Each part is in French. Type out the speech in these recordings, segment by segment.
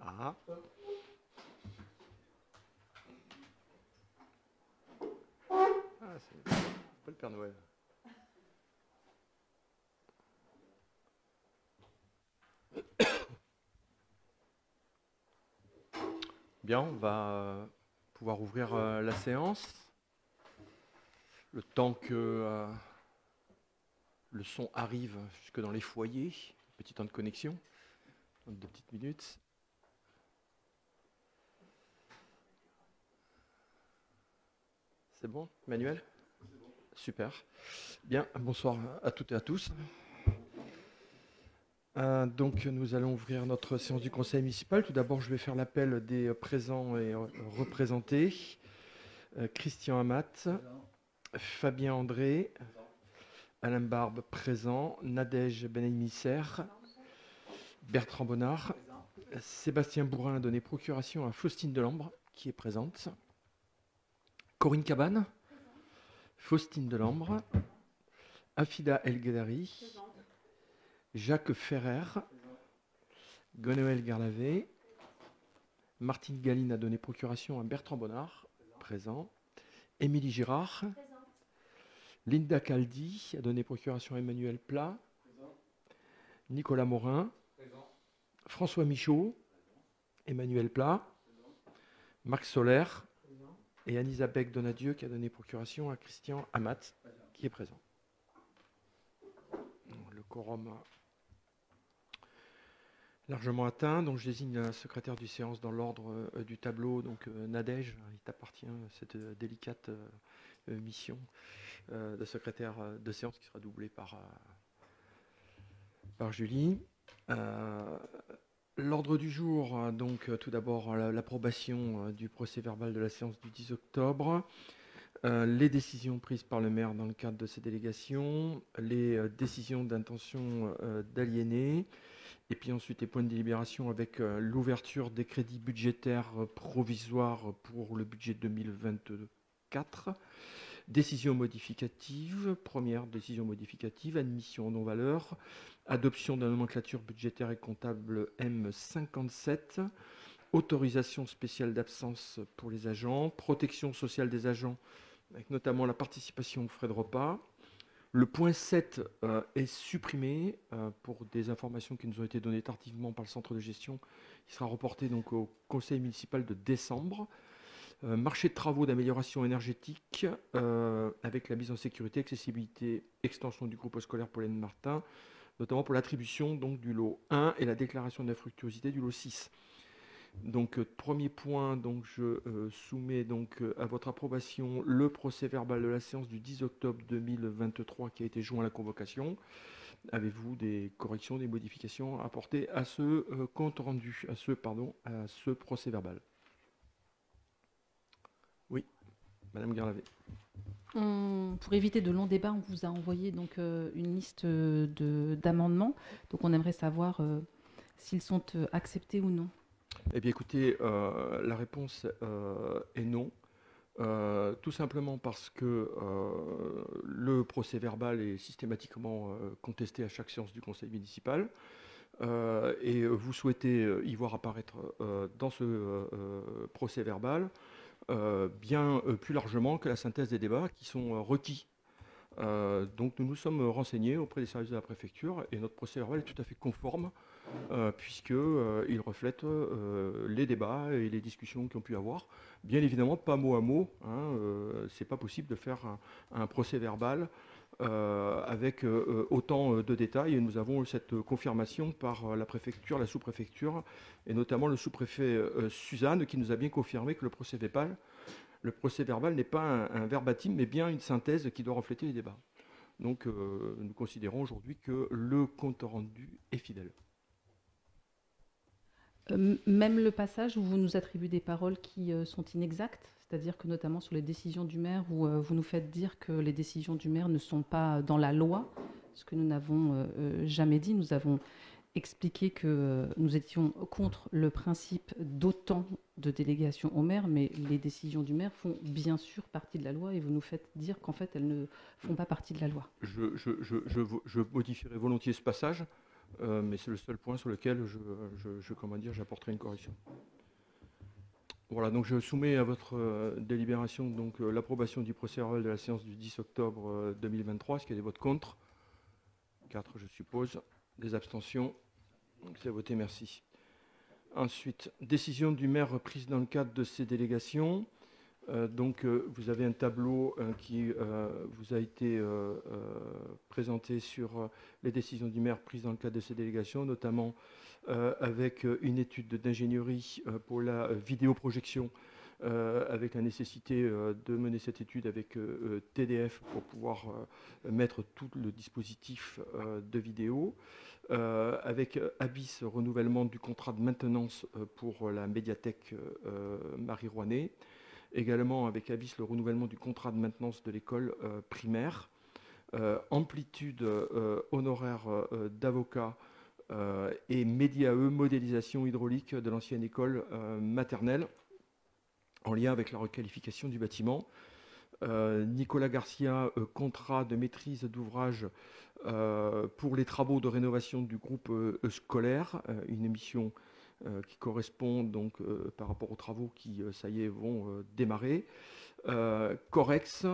Ah, c'est pas le Père Noël. Bien, on va pouvoir ouvrir la séance. Le temps que le son arrive jusque dans les foyers. Petit temps de connexion, 2 petites minutes. C'est bon, Emmanuel? Super. Bien, bonsoir à toutes et à tous. Donc, nous allons ouvrir notre séance du conseil municipal. Tout d'abord, je vais faire l'appel des présents et représentés. Christian Amat, Fabien André, Alain Barbe présent, Nadège Benemisser, Bertrand Bonnard, Sébastien Bourrin a donné procuration à Faustine Delambre, qui est présente, Corinne Cabane, Faustine Delambre, Afida El Ghedari, Jacques Ferrer, Gonoël Garlavé, Martine Galine a donné procuration à Bertrand Bonnard, présent, Émilie Girard, Linda Caldi a donné procuration à Emmanuel Plat, Nicolas Morin, François Michaud, Emmanuel Plat, Marc Solaire et Anisabeth Donadieu qui a donné procuration à Christian Amat qui est présent. Le quorum largement atteint, donc je désigne la secrétaire du séance dans l'ordre du tableau, donc Nadège, il t'appartient cette délicate mission de secrétaire de séance qui sera doublée par Julie. L'ordre du jour, donc tout d'abord l'approbation du procès-verbal de la séance du 10 octobre, les décisions prises par le maire dans le cadre de ces délégations, les décisions d'intention d'aliéner, et puis ensuite les points de délibération avec l'ouverture des crédits budgétaires provisoires pour le budget 2024. Décision modificative, première décision modificative, admission en non-valeur, adoption de la nomenclature budgétaire et comptable M57, autorisation spéciale d'absence pour les agents, protection sociale des agents, avec notamment la participation aux frais de repas. Le point 7 est supprimé pour des informations qui nous ont été données tardivement par le centre de gestion. Il sera reporté donc au conseil municipal de décembre. Marché de travaux d'amélioration énergétique avec la mise en sécurité, accessibilité, extension du groupe scolaire Pauline Martin, notamment pour l'attribution donc du lot 1 et la déclaration d'infructuosité du lot 6. Donc premier point, donc je soumets donc à votre approbation le procès-verbal de la séance du 10 octobre 2023 qui a été joint à la convocation. Avez-vous des corrections, des modifications à apporter à ce compte rendu, à ce procès-verbal? Oui, Madame Garlavé. Pour éviter de longs débats, on vous a envoyé donc une liste d'amendements. Donc on aimerait savoir s'ils sont acceptés ou non. Eh bien écoutez, la réponse est non. Tout simplement parce que le procès-verbal est systématiquement contesté à chaque séance du conseil municipal. Et vous souhaitez y voir apparaître dans ce procès-verbal bien plus largement que la synthèse des débats qui sont requis. Donc nous nous sommes renseignés auprès des services de la préfecture et notre procès-verbal est tout à fait conforme puisqu'il reflète les débats et les discussions qui ont pu avoir. Bien évidemment, pas mot à mot, c'est pas possible de faire un procès-verbal avec autant de détails et nous avons cette confirmation par la préfecture, la sous-préfecture et notamment le sous-préfet Suzanne qui nous a bien confirmé que le procès-verbal n'est pas un verbatim mais bien une synthèse qui doit refléter les débats. Donc nous considérons aujourd'hui que le compte rendu est fidèle. Même le passage où vous nous attribuez des paroles qui sont inexactes, c'est-à-dire que notamment sur les décisions du maire, où vous nous faites dire que les décisions du maire ne sont pas dans la loi, ce que nous n'avons jamais dit. Nous avons expliqué que nous étions contre le principe d'autant de délégations au maire, mais les décisions du maire font bien sûr partie de la loi et vous nous faites dire qu'en fait elles ne font pas partie de la loi. Je modifierai volontiers ce passage, mais c'est le seul point sur lequel j'apporterai une correction. Voilà, donc je soumets à votre délibération donc l'approbation du procès-verbal de la séance du 10 octobre 2023. Est-ce qu'il y a des votes contre? 4, je suppose. Des abstentions? C'est voté, merci. Ensuite, décision du maire prise dans le cadre de ces délégations. Vous avez un tableau qui vous a été présenté sur les décisions du maire prises dans le cadre de ces délégations, notamment avec une étude d'ingénierie pour la vidéoprojection, avec la nécessité de mener cette étude avec TDF pour pouvoir mettre tout le dispositif de vidéo, avec Abyss, renouvellement du contrat de maintenance pour la médiathèque Marie-Rouanet, également avec Abyss le renouvellement du contrat de maintenance de l'école primaire, amplitude honoraire d'avocat et Mediae, modélisation hydraulique de l'ancienne école maternelle en lien avec la requalification du bâtiment. Nicolas Garcia, contrat de maîtrise d'ouvrage pour les travaux de rénovation du groupe scolaire, une émission qui correspond donc par rapport aux travaux qui, ça y est, vont démarrer. Corex,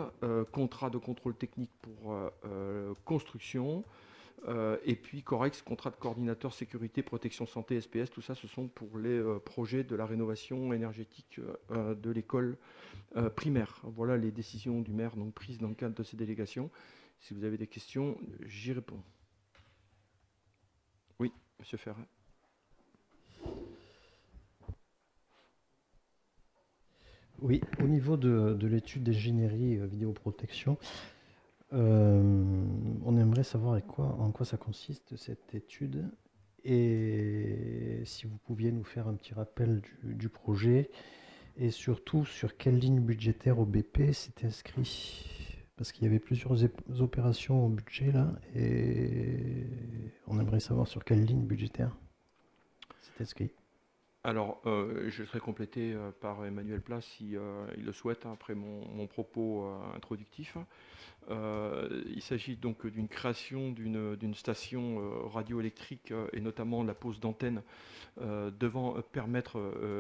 contrat de contrôle technique pour construction. Et puis Corex, contrat de coordinateur sécurité, protection santé, SPS, tout ça, ce sont pour les projets de la rénovation énergétique de l'école primaire. Voilà les décisions du maire donc prises dans le cadre de ces délégations. Si vous avez des questions, j'y réponds. Oui, Monsieur Ferret. Oui, au niveau de l'étude d'ingénierie vidéoprotection, on aimerait savoir en quoi ça consiste cette étude et si vous pouviez nous faire un petit rappel du projet et surtout sur quelle ligne budgétaire au BP c'est inscrit. Parce qu'il y avait plusieurs opérations au budget là et on aimerait savoir sur quelle ligne budgétaire c'est inscrit. Alors, je serai complété par Emmanuel Plas si il le souhaite, après mon propos introductif. Il s'agit donc d'une création d'une station radioélectrique et notamment la pose d'antenne devant permettre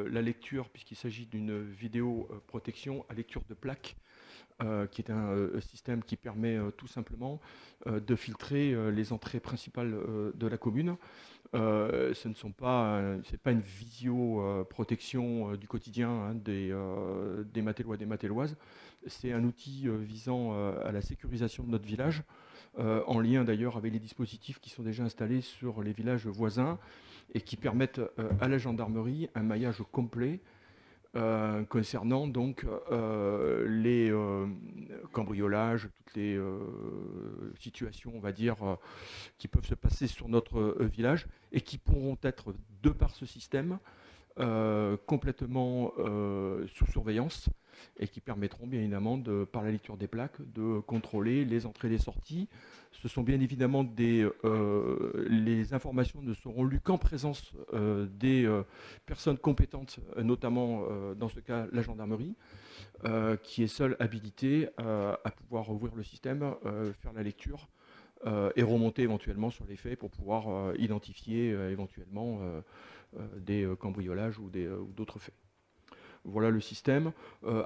la lecture, puisqu'il s'agit d'une vidéoprotection à lecture de plaques, qui est un système qui permet tout simplement de filtrer les entrées principales de la commune. Ce ne sont pas, c'est pas une visioprotection du quotidien des Mathelois, des Mathéloises. C'est un outil visant à la sécurisation de notre village, en lien d'ailleurs avec les dispositifs qui sont déjà installés sur les villages voisins et qui permettent à la gendarmerie un maillage complet concernant donc les cambriolages, toutes les situations, on va dire, qui peuvent se passer sur notre village et qui pourront être, de par ce système, complètement sous surveillance et qui permettront bien évidemment, par la lecture des plaques, de contrôler les entrées et les sorties. Ce sont bien évidemment les informations ne seront lues qu'en présence des personnes compétentes, notamment dans ce cas la gendarmerie, qui est seule habilitée à pouvoir ouvrir le système, faire la lecture et remonter éventuellement sur les faits pour pouvoir identifier éventuellement des cambriolages ou d'autres faits. Voilà le système.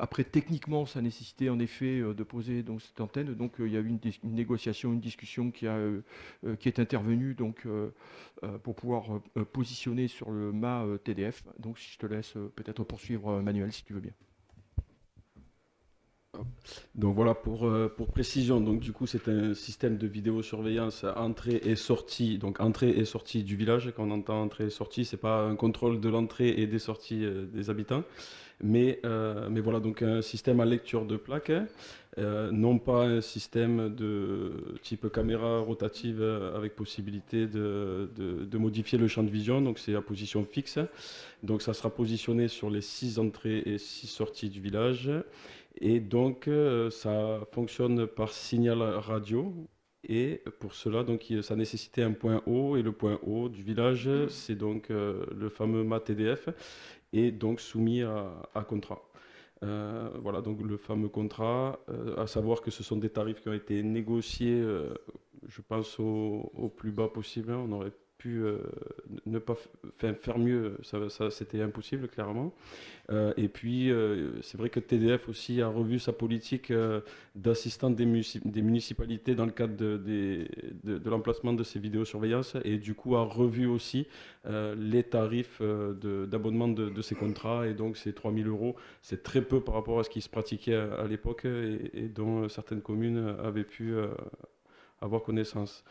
Après, techniquement, ça nécessitait en effet de poser donc, cette antenne. Donc, il y a eu une négociation, une discussion qui est intervenue donc, pour pouvoir positionner sur le mât TDF. Donc, si je te laisse peut-être poursuivre, Manuel, si tu veux bien. Donc voilà, pour précision, donc du coup c'est un système de vidéosurveillance entrée et sortie, donc entrée et sortie du village. Quand on entend entrée et sortie, c'est pas un contrôle de l'entrée et des sorties des habitants, mais voilà, donc un système à lecture de plaques, non pas un système de type caméra rotative avec possibilité de modifier le champ de vision, donc c'est à position fixe. Donc ça sera positionné sur les 6 entrées et 6 sorties du village. Et donc, ça fonctionne par signal radio Et pour cela, donc, ça nécessitait un point haut, et le point haut du village, c'est donc le fameux mât TDF, et donc soumis à contrat. Voilà, donc le fameux contrat, à savoir que ce sont des tarifs qui ont été négociés, je pense, au plus bas possible. On aurait pu ne pas faire mieux, ça c'était impossible, clairement. Et puis, c'est vrai que TDF aussi a revu sa politique d'assistante des municipalités dans le cadre de l'emplacement de ces vidéosurveillances, et du coup a revu aussi les tarifs d'abonnement de ces contrats. Et donc, ces 3 000 euros, c'est très peu par rapport à ce qui se pratiquait à l'époque, et dont certaines communes avaient pu avoir connaissance.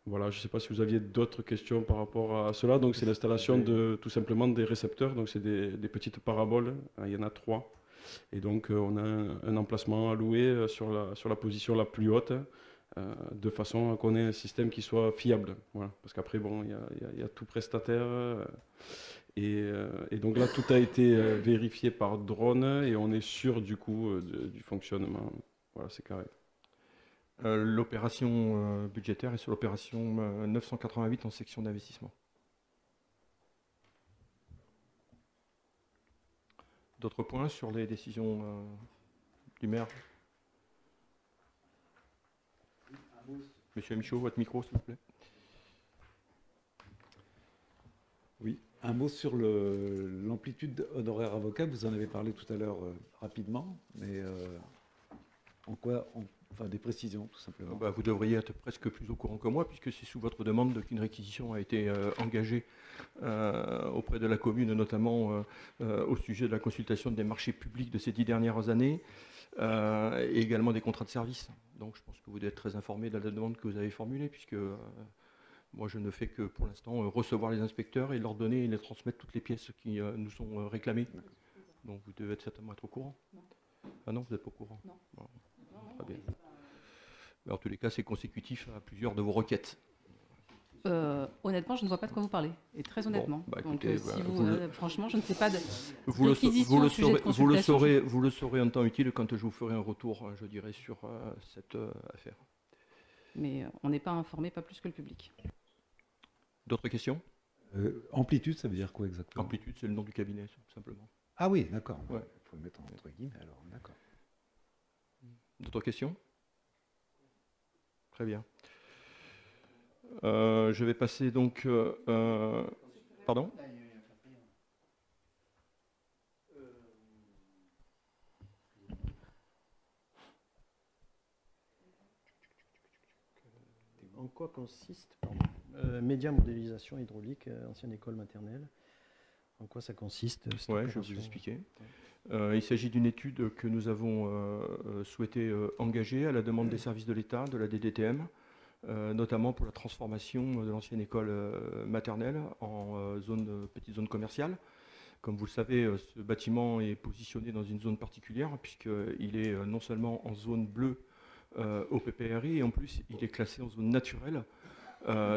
Voilà, je ne sais pas si vous aviez d'autres questions par rapport à cela. Donc, c'est l'installation tout simplement des récepteurs. Donc, c'est des petites paraboles. Il y en a 3. Et donc, on a un emplacement alloué sur la position la plus haute, de façon à qu'on ait un système qui soit fiable. Voilà. Parce qu'après, bon, il y a tout prestataire. Et donc là, tout a été vérifié par drone, et on est sûr du coup du fonctionnement. Voilà, c'est carré. L'opération budgétaire est sur l'opération 988 en section d'investissement. D'autres points sur les décisions du maire? Monsieur Michaud, votre micro, s'il vous plaît. Oui, un mot sur l'amplitude honoraire avocat. Vous en avez parlé tout à l'heure rapidement, mais en quoi, enfin des précisions tout simplement. Bah, vous devriez être presque plus au courant que moi, puisque c'est sous votre demande qu'une réquisition a été engagée auprès de la commune, notamment au sujet de la consultation des marchés publics de ces 10 dernières années, et également des contrats de service. Donc je pense que vous devez être très informé de la demande que vous avez formulée, puisque moi je ne fais que pour l'instant recevoir les inspecteurs et leur donner et les transmettre toutes les pièces qui nous sont réclamées. Donc vous devez certainement être au courant. Non. Ah non, vous n'êtes pas au courant. Non. Bon. Très bien. En tous les cas, c'est consécutif à plusieurs de vos requêtes. Honnêtement, je ne vois pas de quoi vous parlez. Et très honnêtement. Bon, bah, donc, écoutez, si franchement, je ne sais pas de. Vous le saurez en temps utile quand je vous ferai un retour, je dirais, sur cette affaire. Mais on n'est pas informé, pas plus que le public. D'autres questions? Amplitude, ça veut dire quoi exactement? Amplitude, c'est le nom du cabinet, tout simplement. Ah oui, d'accord. Ouais. Il faut le mettre entre guillemets alors, d'accord. D'autres questions? Très bien. Je vais passer donc... pardon? En quoi consiste média modélisation hydraulique, ancienne école maternelle? En quoi ça consiste? Oui, je vais vous expliquer. Il s'agit d'une étude que nous avons souhaité engager à la demande des services de l'État, de la DDTM, notamment pour la transformation de l'ancienne école maternelle en petite zone commerciale. Comme vous le savez, ce bâtiment est positionné dans une zone particulière, puisqu'il est non seulement en zone bleue au PPRI, et en plus il est classé en zone naturelle,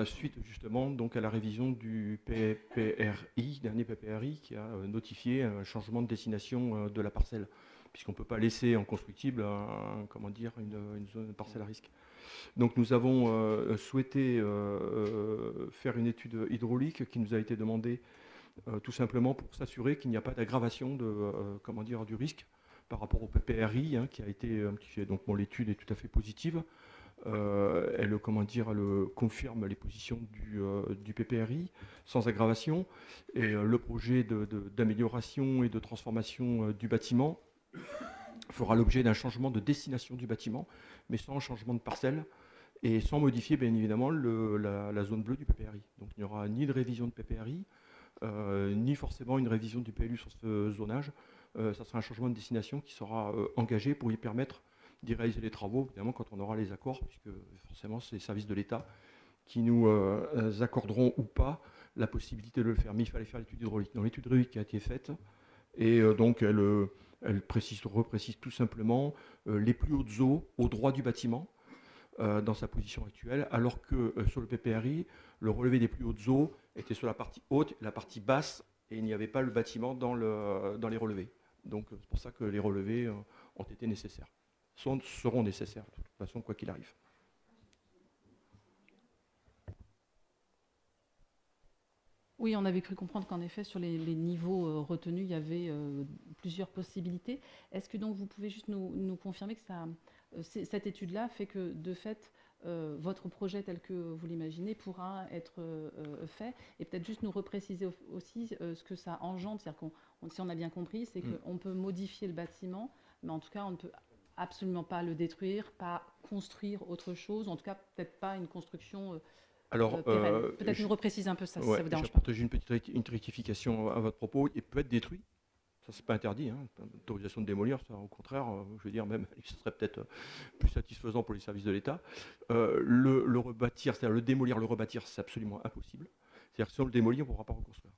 suite justement donc à la révision du PPRI, dernier PPRI, qui a notifié un changement de destination de la parcelle, puisqu'on ne peut pas laisser en constructible une parcelle à risque. Donc nous avons souhaité faire une étude hydraulique qui nous a été demandée tout simplement pour s'assurer qu'il n'y a pas d'aggravation du risque par rapport au PPRI, qui a été donc bon, l'étude est tout à fait positive. Elle confirme les positions du PPRI sans aggravation, et le projet d'amélioration et de transformation du bâtiment fera l'objet d'un changement de destination du bâtiment, mais sans changement de parcelle et sans modifier bien évidemment la zone bleue du PPRI. Donc il n'y aura ni de révision de PPRI, ni forcément une révision du PLU sur ce zonage. Ça sera un changement de destination qui sera engagé pour y permettre d'y réaliser les travaux, évidemment quand on aura les accords, puisque forcément c'est les services de l'État qui nous accorderont ou pas la possibilité de le faire. Mais il fallait faire l'étude hydraulique. Dans l'étude hydraulique qui a été faite, et donc elle reprécise tout simplement les plus hautes eaux au droit du bâtiment dans sa position actuelle, alors que sur le PPRI, le relevé des plus hautes eaux était sur la partie haute, la partie basse, et il n'y avait pas le bâtiment dans les relevés. Donc c'est pour ça que les relevés ont été nécessaires, seront nécessaires de toute façon, quoi qu'il arrive. Oui, on avait cru comprendre qu'en effet, sur les niveaux retenus, il y avait plusieurs possibilités. Est-ce que donc vous pouvez juste nous confirmer que cette étude-là fait que, de fait, votre projet tel que vous l'imaginez pourra être fait, et peut-être juste nous repréciser aussi ce que ça engendre, c'est-à-dire si on a bien compris, c'est qu'on peut modifier le bâtiment, mais en tout cas, on ne peut absolument pas le détruire, pas construire autre chose, en tout cas, peut-être pas une construction... Alors, peut-être nous repréciser un peu ça, si ça vous dérange pas. j'apporte juste une rectification à votre propos. Il peut être détruit. Ça, c'est pas interdit. Hein. L'autorisation de démolir, ça, au contraire, je veux dire, même, ce serait peut-être plus satisfaisant pour les services de l'État. Le rebâtir, c'est-à-dire le démolir, le rebâtir, c'est absolument impossible. C'est-à-dire que si on le démolit, on ne pourra pas reconstruire.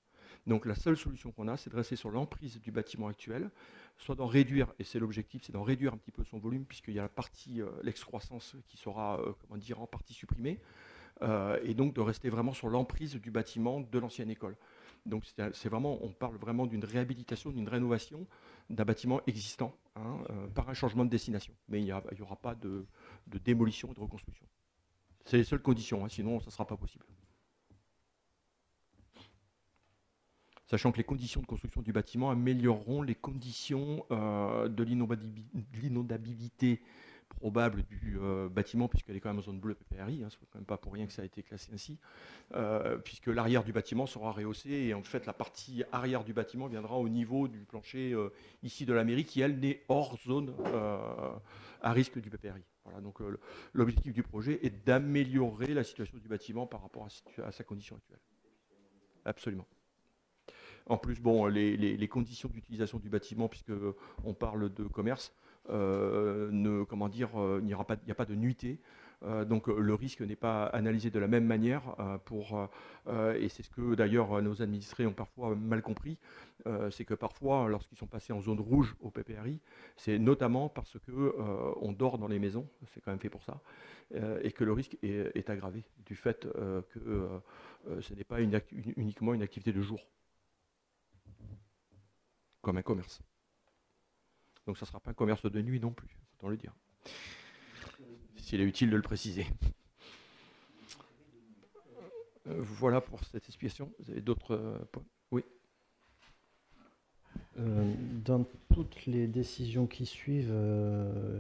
Donc la seule solution qu'on a, c'est de rester sur l'emprise du bâtiment actuel, soit d'en réduire, et c'est l'objectif, c'est d'en réduire un petit peu son volume, puisqu'il y a la partie, l'excroissance qui sera, comment dire, en partie supprimée. Et donc de rester vraiment sur l'emprise du bâtiment de l'ancienne école. Donc c'est vraiment, on parle vraiment d'une réhabilitation, d'une rénovation d'un bâtiment existant par un changement de destination. Mais il n'y aura pas de démolition et de reconstruction. C'est les seules conditions, sinon ça ne sera pas possible. Sachant que les conditions de construction du bâtiment amélioreront les conditions de l'inondabilité probable du bâtiment, puisqu'elle est quand même en zone bleue PPRI, c'est quand même pas pour rien que ça a été classé ainsi, puisque l'arrière du bâtiment sera rehaussé, et en fait la partie arrière du bâtiment viendra au niveau du plancher ici de la mairie, qui elle n'est hors zone à risque du PPRI. Voilà, donc l'objectif du projet est d'améliorer la situation du bâtiment par rapport à sa condition actuelle. Absolument. En plus, bon, les conditions d'utilisation du bâtiment, puisque on parle de commerce, comment dire, il n'y a pas de nuitée. Donc le risque n'est pas analysé de la même manière et c'est ce que d'ailleurs nos administrés ont parfois mal compris, c'est que parfois lorsqu'ils sont passés en zone rouge au PPRI, c'est notamment parce que on dort dans les maisons, c'est quand même fait pour ça, et que le risque est aggravé du fait que ce n'est pas uniquement une activité de jour, comme un commerce. Donc ça ne sera pas un commerce de nuit non plus, autant le dire. S'il est utile de le préciser. Voilà pour cette explication. Vous avez d'autres points? Oui. Dans toutes les décisions qui suivent,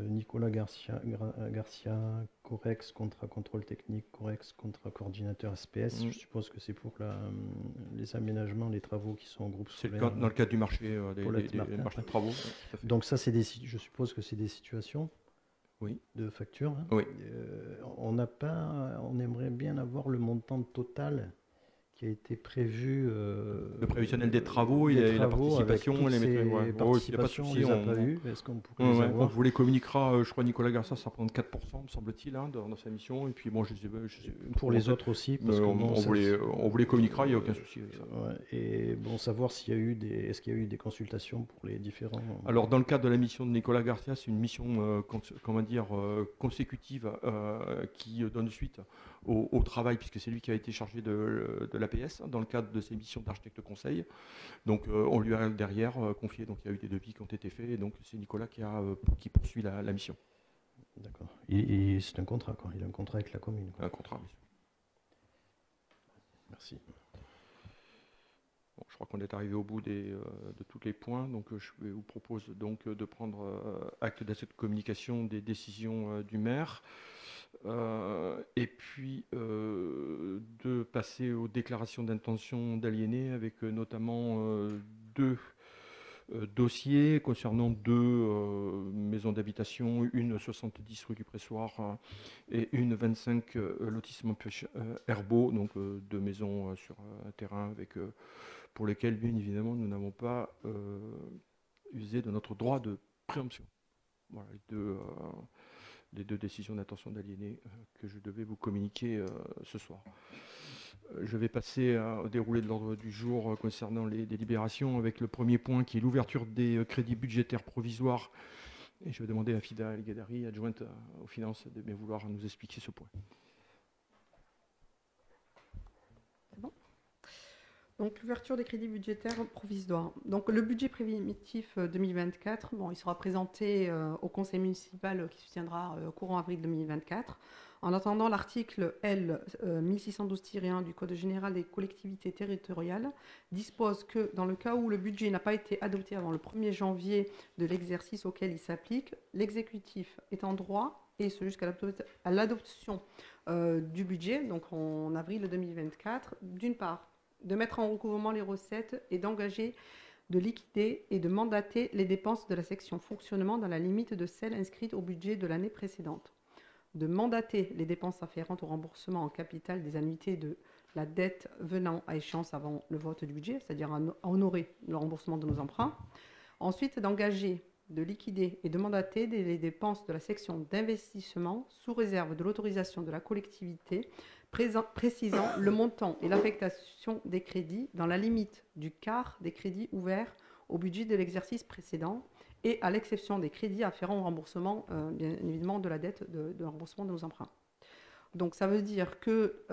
Nicolas Garcia, Corex, contrat contrôle technique, Corex, contrat coordinateur SPS, je suppose que c'est pour les aménagements, les travaux qui sont en groupe solaire. C'est dans le cadre du marché, des marchés de travaux. Donc ça, je suppose que c'est des situations de facture. Oui. On aimerait bien avoir le montant total qui a été prévu. Le prévisionnel des travaux, il y a la participation, participations, on les a pas eu. Est-ce qu'on pourrait les avoir? On vous les communiquera, je crois Nicolas Garcia, ça prend 4%, me semble-t-il, dans sa mission. Et puis bon, je sais pour les autres aussi, parce on vous les communiquera, il n'y a aucun souci avec ça. Et bon, savoir est-ce qu'il y a eu des consultations pour les différents. Alors dans le cadre de la mission de Nicolas Garcia, c'est une mission consécutive qui donne suite au travail, puisque c'est lui qui a été chargé de l'APS dans le cadre de ses missions d'architecte conseil. Donc on lui a derrière confié, donc il y a eu des devis qui ont été faits, et donc c'est Nicolas qui poursuit la mission. D'accord. Et c'est un contrat, quoi. Il a un contrat avec la commune, quoi. Un contrat, oui. Merci. Bon, je crois qu'on est arrivé au bout de tous les points, donc je vous propose donc de prendre acte de cette communication des décisions du maire. Et puis de passer aux déclarations d'intention d'aliéner, avec notamment deux dossiers concernant deux maisons d'habitation, une 70 rue du Pressoir et une 25 lotissement Herbeau, donc deux maisons sur un terrain pour lesquelles bien évidemment nous n'avons pas usé de notre droit de préemption. Voilà les deux décisions d'intention d'aliéner que je devais vous communiquer ce soir. Je vais passer au déroulé de l'ordre du jour concernant les délibérations, avec le premier point qui est l'ouverture des crédits budgétaires provisoires. Et je vais demander à Fida El Gadari, adjointe aux finances, de bien vouloir nous expliquer ce point. Donc l'ouverture des crédits budgétaires provisoires. Donc le budget primitif 2024, il sera présenté au conseil municipal qui se tiendra courant avril 2024. En attendant, l'article L 1612-1 du Code général des collectivités territoriales dispose que dans le cas où le budget n'a pas été adopté avant le 1er janvier de l'exercice auquel il s'applique, l'exécutif est en droit, et ce jusqu'à l'adoption du budget, donc en avril 2024, d'une part, de mettre en recouvrement les recettes et d'engager, de liquider et de mandater les dépenses de la section fonctionnement dans la limite de celles inscrites au budget de l'année précédente, de mandater les dépenses afférentes au remboursement en capital des annuités de la dette venant à échéance avant le vote du budget, c'est-à-dire à honorer le remboursement de nos emprunts. Ensuite, d'engager, de liquider et de mandater les dépenses de la section d'investissement sous réserve de l'autorisation de la collectivité précisant le montant et l'affectation des crédits dans la limite du quart des crédits ouverts au budget de l'exercice précédent et à l'exception des crédits afférents au remboursement, bien évidemment, de la dette de remboursement de nos emprunts. Donc ça veut dire que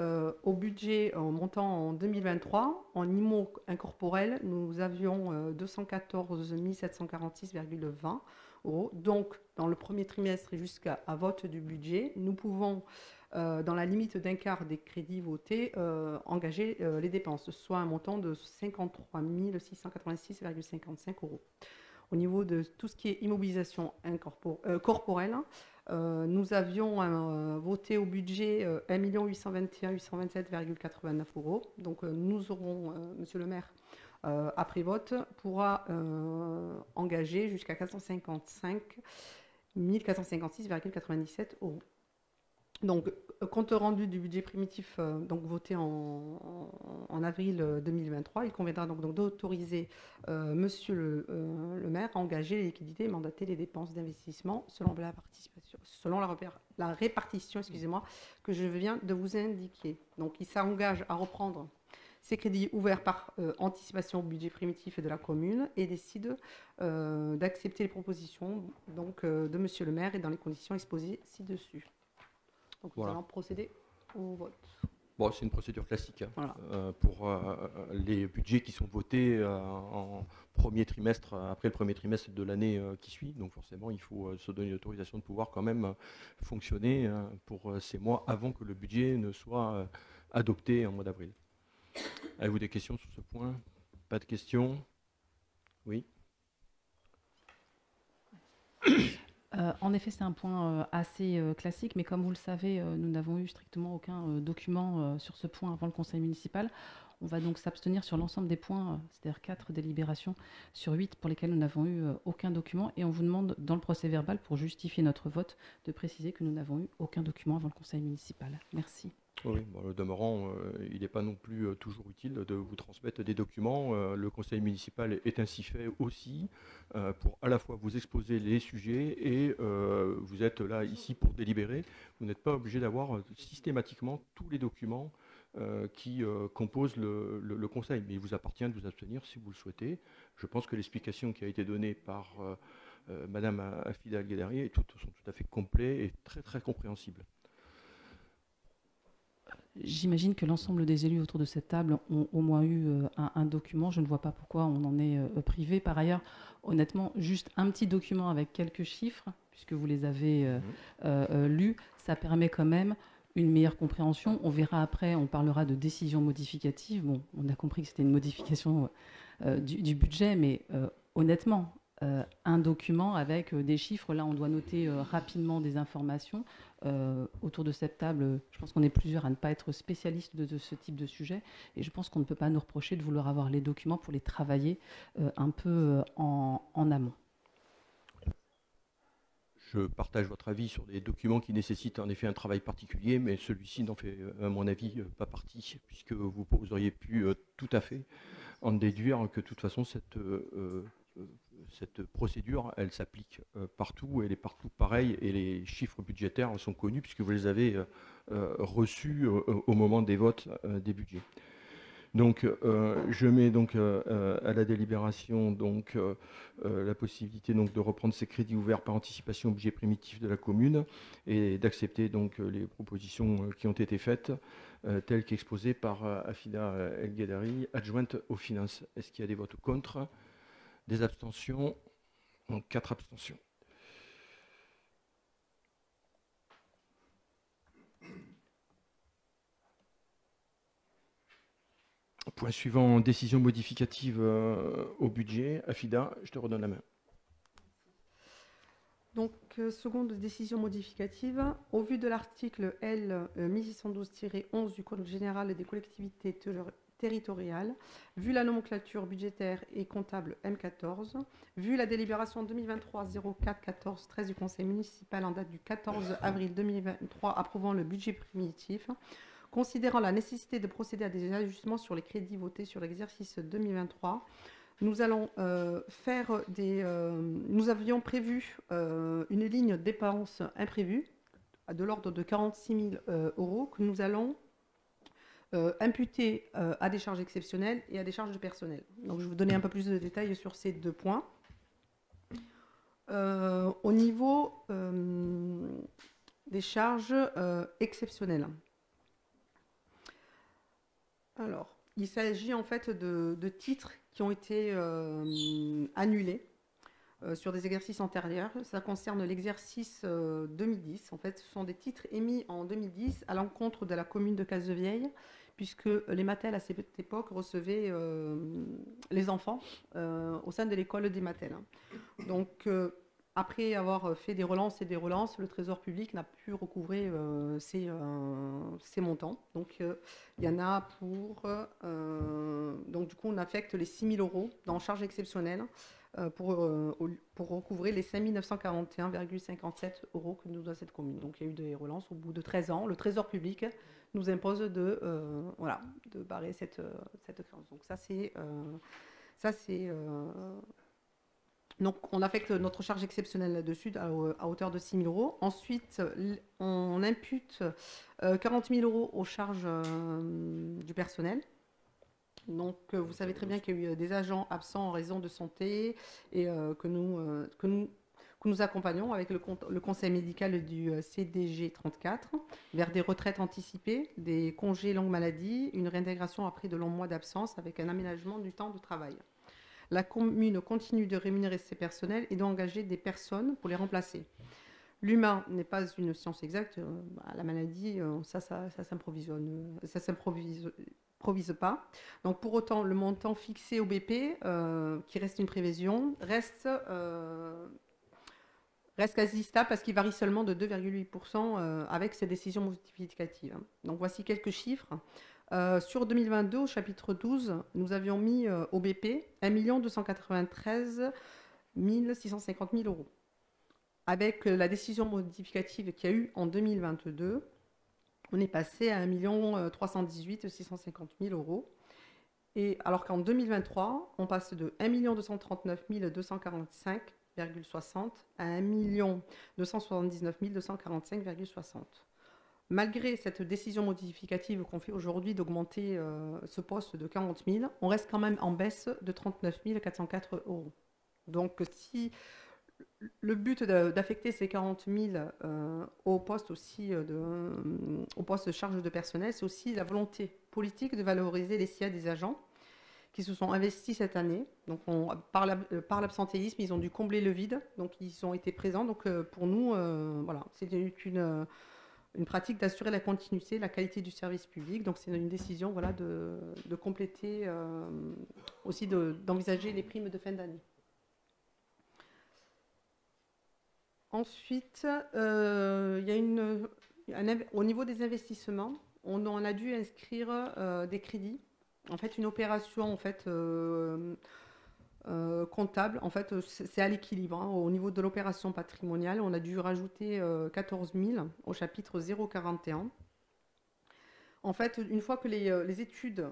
au budget en montant en 2023, en IMO incorporel, nous avions 214 746,20 €. Donc dans le premier trimestre et jusqu'à vote du budget, nous pouvons, dans la limite d'un quart des crédits votés, engager les dépenses, soit un montant de 53 686,55 €. Au niveau de tout ce qui est immobilisation corporelle, nous avions voté au budget 1 821 827,89 €. Donc nous aurons, monsieur le maire, après vote, pourra engager jusqu'à 455 456,97 €. Donc, compte rendu du budget primitif donc voté en avril 2023, il conviendra donc d'autoriser monsieur le maire à engager les liquidités et mandater les dépenses d'investissement selon la répartition excusez-moi, que je viens de vous indiquer. Donc, il s'engage à reprendre ces crédits ouverts par anticipation au budget primitif de la commune et décide d'accepter les propositions donc, de monsieur le maire et dans les conditions exposées ci-dessus. Donc, nous allons procéder au vote. Bon, c'est une procédure classique hein, Voilà. pour les budgets qui sont votés en premier trimestre, après le premier trimestre de l'année qui suit. Donc forcément, il faut se donner l'autorisation de pouvoir quand même fonctionner pour ces mois avant que le budget ne soit adopté en mois d'avril. Avez-vous des questions sur ce point? Pas de questions? Oui. En effet, c'est un point assez classique, mais comme vous le savez, nous n'avons eu strictement aucun document sur ce point avant le conseil municipal. On va donc s'abstenir sur l'ensemble des points, c'est-à-dire 4 délibérations sur 8 pour lesquelles nous n'avons eu aucun document. Et on vous demande, dans le procès verbal, pour justifier notre vote, de préciser que nous n'avons eu aucun document avant le conseil municipal. Merci. Oui, bon, le demeurant, il n'est pas non plus toujours utile de vous transmettre des documents. Le conseil municipal est ainsi fait aussi pour à la fois vous exposer les sujets et vous êtes là ici pour délibérer. Vous n'êtes pas obligé d'avoir systématiquement tous les documents qui composent le conseil, mais il vous appartient de vous abstenir si vous le souhaitez. Je pense que l'explication qui a été donnée par Madame Afida El-Guedari sont tout à fait complets et très très compréhensibles. J'imagine que l'ensemble des élus autour de cette table ont au moins eu un document. Je ne vois pas pourquoi on en est privé. Par ailleurs, honnêtement, juste un petit document avec quelques chiffres, puisque vous les avez lus, ça permet quand même une meilleure compréhension. On verra après, on parlera de décisions modificatives. Bon, on a compris que c'était une modification du budget, mais honnêtement, un document avec des chiffres, là on doit noter rapidement des informations. Autour de cette table, je pense qu'on est plusieurs à ne pas être spécialistes de ce type de sujet, et je pense qu'on ne peut pas nous reprocher de vouloir avoir les documents pour les travailler un peu en amont. Je partage votre avis sur des documents qui nécessitent en effet un travail particulier, mais celui-ci n'en fait, à mon avis, pas partie, puisque vous auriez pu tout à fait en déduire que de toute façon cette procédure, elle s'applique partout, elle est partout pareille, et les chiffres budgétaires sont connus puisque vous les avez reçus au moment des votes des budgets. Donc, je mets donc à la délibération donc, la possibilité donc, de reprendre ces crédits ouverts par anticipation au budget primitif de la commune et d'accepter donc les propositions qui ont été faites, telles qu'exposées par Afida El-Guedari, adjointe aux finances. Est-ce qu'il y a des votes contre? Des abstentions? Donc 4 abstentions. Point suivant, décision modificative au budget. Afida, je te redonne la main. Donc, seconde décision modificative, au vu de l'article L 1612-11 du Code général des collectivités territoriales, vu la nomenclature budgétaire et comptable M14, vu la délibération 2023-04-14-13 du Conseil municipal en date du 14 avril 2023 approuvant le budget primitif, considérant la nécessité de procéder à des ajustements sur les crédits votés sur l'exercice 2023, nous allons nous avions prévu une ligne de dépenses imprévue de l'ordre de 46 000 euros que nous allons imputer à des charges exceptionnelles et à des charges de personnel. Donc, je vais vous donner un peu plus de détails sur ces deux points. Au niveau des charges exceptionnelles. Alors, il s'agit en fait de titres qui ont été annulés sur des exercices antérieurs. Ça concerne l'exercice 2010. En fait, ce sont des titres émis en 2010 à l'encontre de la commune de Cazevieille, puisque les Mattel, à cette époque, recevaient les enfants au sein de l'école des Mattel. Donc, après avoir fait des relances et des relances, le Trésor public n'a pu recouvrer ces montants. Donc, il y en a pour... donc, du coup, on affecte les 6 000 euros dans charges exceptionnelles pour recouvrer les 5 941,57 euros que nous doit cette commune. Donc, il y a eu des relances au bout de 13 ans. Le Trésor public nous impose de barrer cette créance. Donc, ça, c'est... Donc, on affecte notre charge exceptionnelle là-dessus à hauteur de 6 000 euros. Ensuite, on impute 40 000 euros aux charges du personnel. Donc, vous savez très bien qu'il y a eu des agents absents en raison de santé et que nous accompagnons avec le conseil médical du CDG 34 vers des retraites anticipées, des congés longue maladie, une réintégration après de longs mois d'absence avec un aménagement du temps de travail. La commune continue de rémunérer ses personnels et d'engager des personnes pour les remplacer. L'humain n'est pas une science exacte. La maladie, ça s'improvise pas. Donc pour autant, le montant fixé au BP, qui reste une prévision, reste quasi stable parce qu'il varie seulement de 2,8% avec ces décisions modificatives. Donc voici quelques chiffres. Sur 2022, au chapitre 12, nous avions mis au BP 1 293 650 000 euros. Avec la décision modificative qu'il y a eu en 2022, on est passé à 1 318 650 000 euros. Et alors qu'en 2023, on passe de 1 239 245,60 à 1 279 245,60. Malgré cette décision modificative qu'on fait aujourd'hui d'augmenter ce poste de 40 000, on reste quand même en baisse de 39 404 euros. Donc, si le but d'affecter ces 40 000 au poste aussi au poste de charge de personnel, c'est aussi la volonté politique de valoriser les SIA des agents qui se sont investis cette année. Donc, par l'absentéisme, ils ont dû combler le vide. Donc, ils ont été présents. Donc, pour nous, voilà, c'est une pratique d'assurer la continuité, la qualité du service public. Donc, c'est une décision voilà, de compléter, aussi d'envisager les primes de fin d'année. Ensuite, il y a au niveau des investissements, on a dû inscrire des crédits. En fait, une opération en fait, comptable, en fait, c'est à l'équilibre. Hein. Au niveau de l'opération patrimoniale, on a dû rajouter 14 000 au chapitre 041. En fait, une fois que les études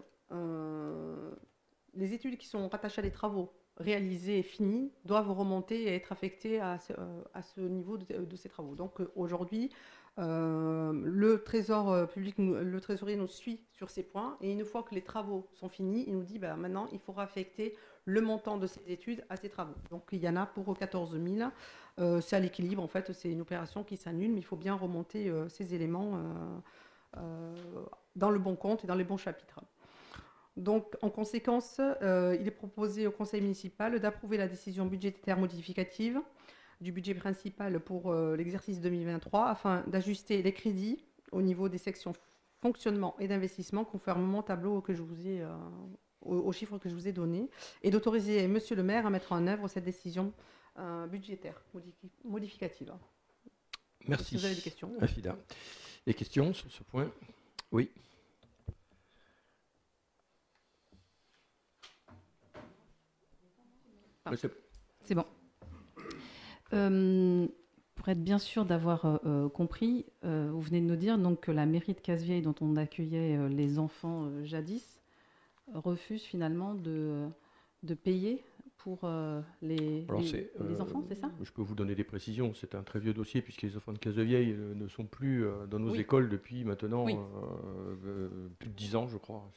qui sont rattachées à des travaux réalisés et finis doivent remonter et être affectés à ce niveau de ces travaux. Donc aujourd'hui, le Trésor public, le trésorier nous suit sur ces points et une fois que les travaux sont finis, il nous dit maintenant il faudra affecter le montant de ces études à ces travaux. Donc il y en a pour 14 000. C'est à l'équilibre, en fait, c'est une opération qui s'annule, mais il faut bien remonter ces éléments dans le bon compte et dans les bons chapitres. Donc, en conséquence, il est proposé au conseil municipal d'approuver la décision budgétaire modificative du budget principal pour l'exercice 2023 afin d'ajuster les crédits au niveau des sections fonctionnement et d'investissement, conformément au tableau que je vous ai, aux chiffres que je vous ai donnés, et d'autoriser Monsieur le maire à mettre en œuvre cette décision budgétaire modificative. Merci. Si vous avez des questions. Afida. Des questions sur ce point? Oui. C'est bon. Pour être bien sûr d'avoir compris, vous venez de nous dire donc, que la mairie de Cazevieille, dont on accueillait les enfants jadis, refuse finalement de payer pour les enfants, c'est ça? Je peux vous donner des précisions. C'est un très vieux dossier puisque les enfants de Cazevieille ne sont plus dans nos Oui. écoles depuis maintenant Oui. plus de 10 ans, je crois.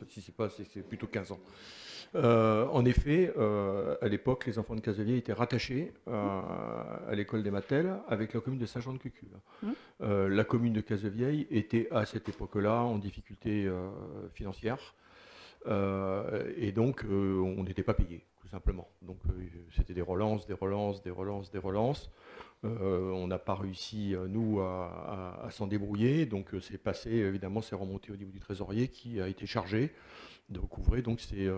Si c'est pas, c'est plutôt 15 ans. En effet, à l'époque, les enfants de Cazevieille étaient rattachés à l'école des Matels avec la commune de Saint-Jean-de-Cucul. La commune de Cazevieille était à cette époque-là en difficulté financière. Et donc, on n'était pas payé, tout simplement. Donc, c'était des relances. On n'a pas réussi, nous, à s'en débrouiller. Donc, c'est passé, évidemment, c'est remonté au niveau du trésorier qui a été chargé de recouvrer donc ces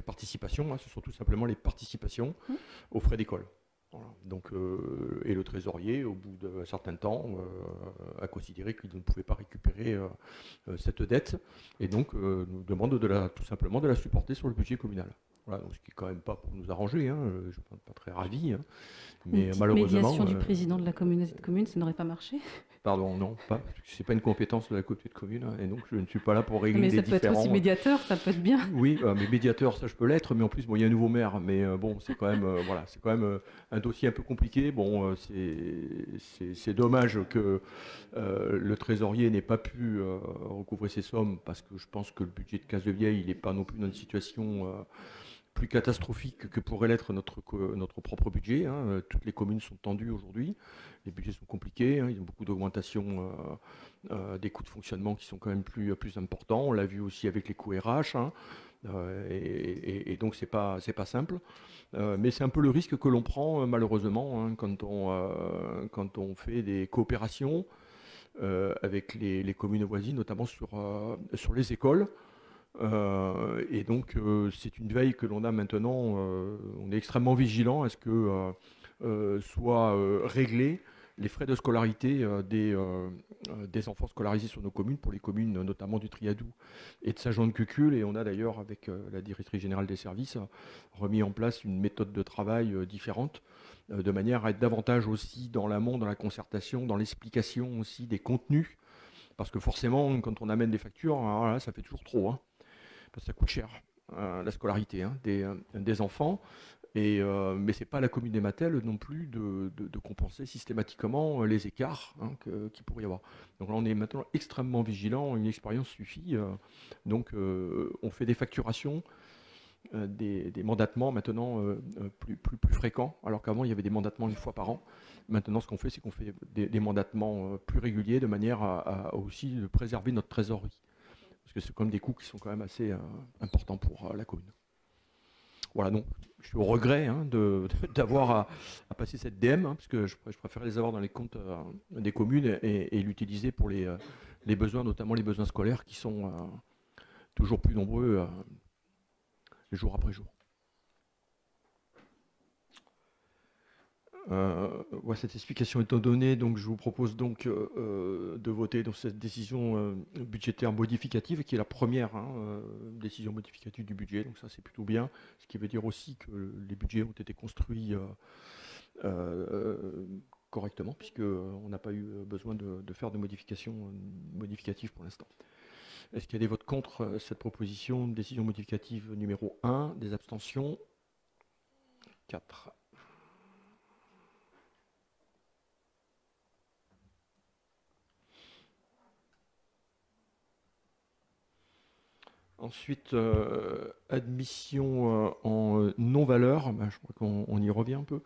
participations. Ce sont tout simplement les participations aux frais d'école. Voilà. Donc, et le trésorier, au bout d'un certain temps, a considéré qu'il ne pouvait pas récupérer cette dette et donc nous demande tout simplement de la supporter sur le budget communal. Voilà, donc ce qui n'est quand même pas pour nous arranger, hein, je ne suis pas très ravi, hein, mais malheureusement... Médiation du président de la communauté de communes, ça n'aurait pas marché? Pardon, non, pas. C'est pas une compétence de la communauté de communes, hein, et donc je ne suis pas là pour régler des différends. Mais ça peut être aussi médiateur, ça peut être bien. Oui, mais médiateur, ça je peux l'être, mais en plus, bon, il y a un nouveau maire, mais bon, c'est quand même, voilà, c'est quand même un dossier un peu compliqué. Bon, c'est dommage que le trésorier n'ait pas pu recouvrer ses sommes, parce que je pense que le budget de Cazevieille, il n'est pas non plus dans une situation plus catastrophique que pourrait l'être notre propre budget. Hein. Toutes les communes sont tendues aujourd'hui. Les budgets sont compliqués. Hein. Il y a beaucoup d'augmentation des coûts de fonctionnement qui sont quand même plus importants. On l'a vu aussi avec les coûts RH. Hein. Et donc, c'est pas simple. Mais c'est un peu le risque que l'on prend, malheureusement, hein, quand on fait des coopérations avec les communes voisines, notamment sur les écoles. Et donc, c'est une veille que l'on a maintenant. On est extrêmement vigilant à ce que soient réglés les frais de scolarité des enfants scolarisés sur nos communes, pour les communes notamment du Triadou et de Saint-Jean-de-Cucul. Et on a d'ailleurs, avec la directrice générale des services, remis en place une méthode de travail différente, de manière à être davantage aussi dans l'amont, dans la concertation, dans l'explication aussi des contenus. Parce que forcément, quand on amène des factures, alors là, ça fait toujours trop, hein. Ça coûte cher, la scolarité, hein, des enfants. Mais ce n'est pas à la commune des Matels non plus de compenser systématiquement les écarts, hein, qu'il pourrait y avoir. Donc là, on est maintenant extrêmement vigilant, une expérience suffit. Donc on fait des facturations, des mandatements maintenant plus fréquents, alors qu'avant il y avait des mandatements une fois par an. Maintenant, ce qu'on fait, c'est qu'on fait des mandatements plus réguliers, de manière à aussi de préserver notre trésorerie. Parce que c'est quand même des coûts qui sont quand même assez importants pour la commune. Voilà, donc je suis au regret, hein, d'avoir à passer cette DM, hein, parce que je préfère les avoir dans les comptes des communes et l'utiliser pour les besoins, notamment les besoins scolaires, qui sont toujours plus nombreux jour après jour. Cette explication étant donnée, donc je vous propose donc de voter dans cette décision budgétaire modificative, qui est la première décision modificative du budget. Donc ça, c'est plutôt bien, ce qui veut dire aussi que les budgets ont été construits correctement, puisqu'on n'a pas eu besoin de faire de modifications modificatives pour l'instant. Est-ce qu'il y a des votes contre cette proposition de décision modificative numéro 1? Des abstentions? 4. Ensuite, admission en non-valeur. Je crois qu'on y revient un peu.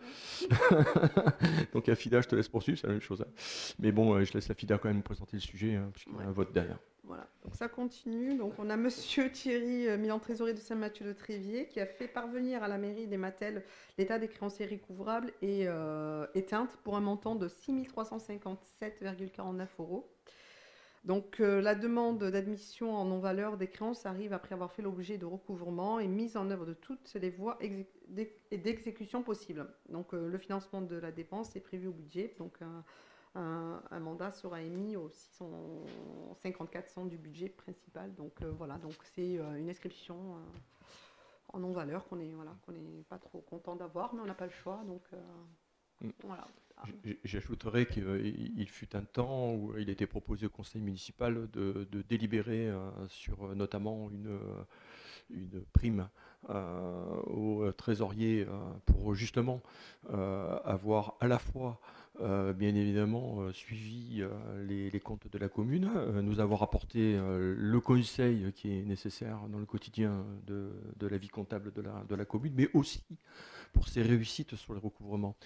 Donc, Afida, je te laisse poursuivre, c'est la même chose. Hein. Mais bon, je laisse Afida quand même présenter le sujet, hein, puisqu'il y a un vote derrière. Voilà, donc ça continue. Donc, on a Monsieur Thierry Milan, trésorier de Saint-Mathieu-de-Tréviers, qui a fait parvenir à la mairie des Matels l'état des créanciers recouvrables et éteintes pour un montant de 6 357,49 €. Donc, la demande d'admission en non-valeur des créances arrive après avoir fait l'objet de recouvrement et mise en œuvre de toutes les voies d'exécution possibles. Donc, le financement de la dépense est prévu au budget. Donc, un mandat sera émis au 654 du budget principal. Donc, voilà, donc c'est une inscription en non-valeur qu'on n'est pas trop content d'avoir, mais on n'a pas le choix. Donc, voilà. J'ajouterais qu'il fut un temps où il était proposé au conseil municipal de délibérer sur notamment une prime au trésorier pour justement avoir à la fois bien évidemment suivi les comptes de la commune, nous avoir apporté le conseil qui est nécessaire dans le quotidien de la vie comptable de la commune, mais aussi pour ses réussites sur les recouvrements.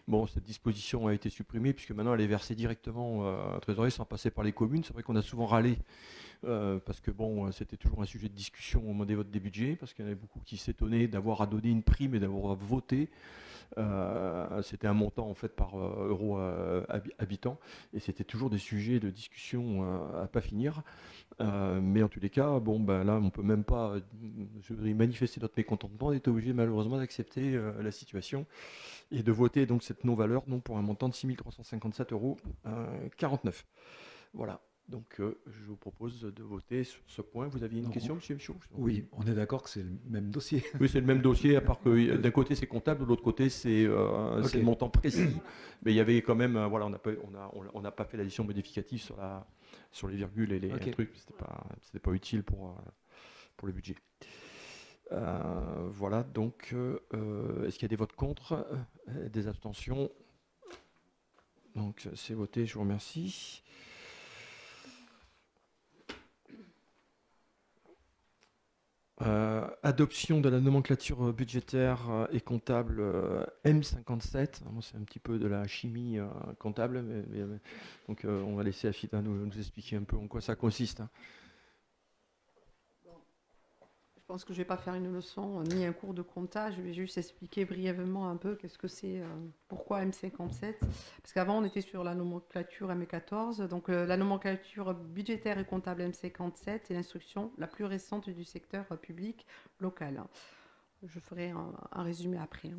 Bon, cette disposition a été supprimée puisque maintenant elle est versée directement à trésorier sans passer par les communes. C'est vrai qu'on a souvent râlé parce que bon, c'était toujours un sujet de discussion au moment des votes des budgets, parce qu'il y en avait beaucoup qui s'étonnaient d'avoir à donner une prime et d'avoir voté. C'était un montant en fait par euro habitant, et c'était toujours des sujets de discussion à pas finir. Mais en tous les cas, bon, ben là, on peut même pas manifester notre mécontentement. On est obligé malheureusement d'accepter la situation et de voter donc cette non-valeur, donc pour un montant de 6 357,49 €. Voilà. Donc, je vous propose de voter sur ce point. Vous aviez une question, monsieur Michaud? Oui, on est d'accord que c'est le même dossier. Oui, c'est le même dossier, à part que d'un côté c'est comptable, de l'autre côté c'est le montant précis. Mais il y avait quand même, voilà, on n'a pas fait l'addition modificative sur les virgules et les trucs. C'était pas utile pour le budget. Voilà, donc, est-ce qu'il y a des votes contre, des abstentions? Donc, c'est voté, je vous remercie. Adoption de la nomenclature budgétaire et comptable M57. Moi, c'est un petit peu de la chimie comptable, donc on va laisser Afida nous expliquer un peu en quoi ça consiste. Je pense que je ne vais pas faire une leçon ni un cours de compta, je vais juste expliquer brièvement un peu qu'est-ce que c'est, pourquoi M57. Parce qu'avant on était sur la nomenclature M14, donc la nomenclature budgétaire et comptable M57 est l'instruction la plus récente du secteur public local. Je ferai un résumé après.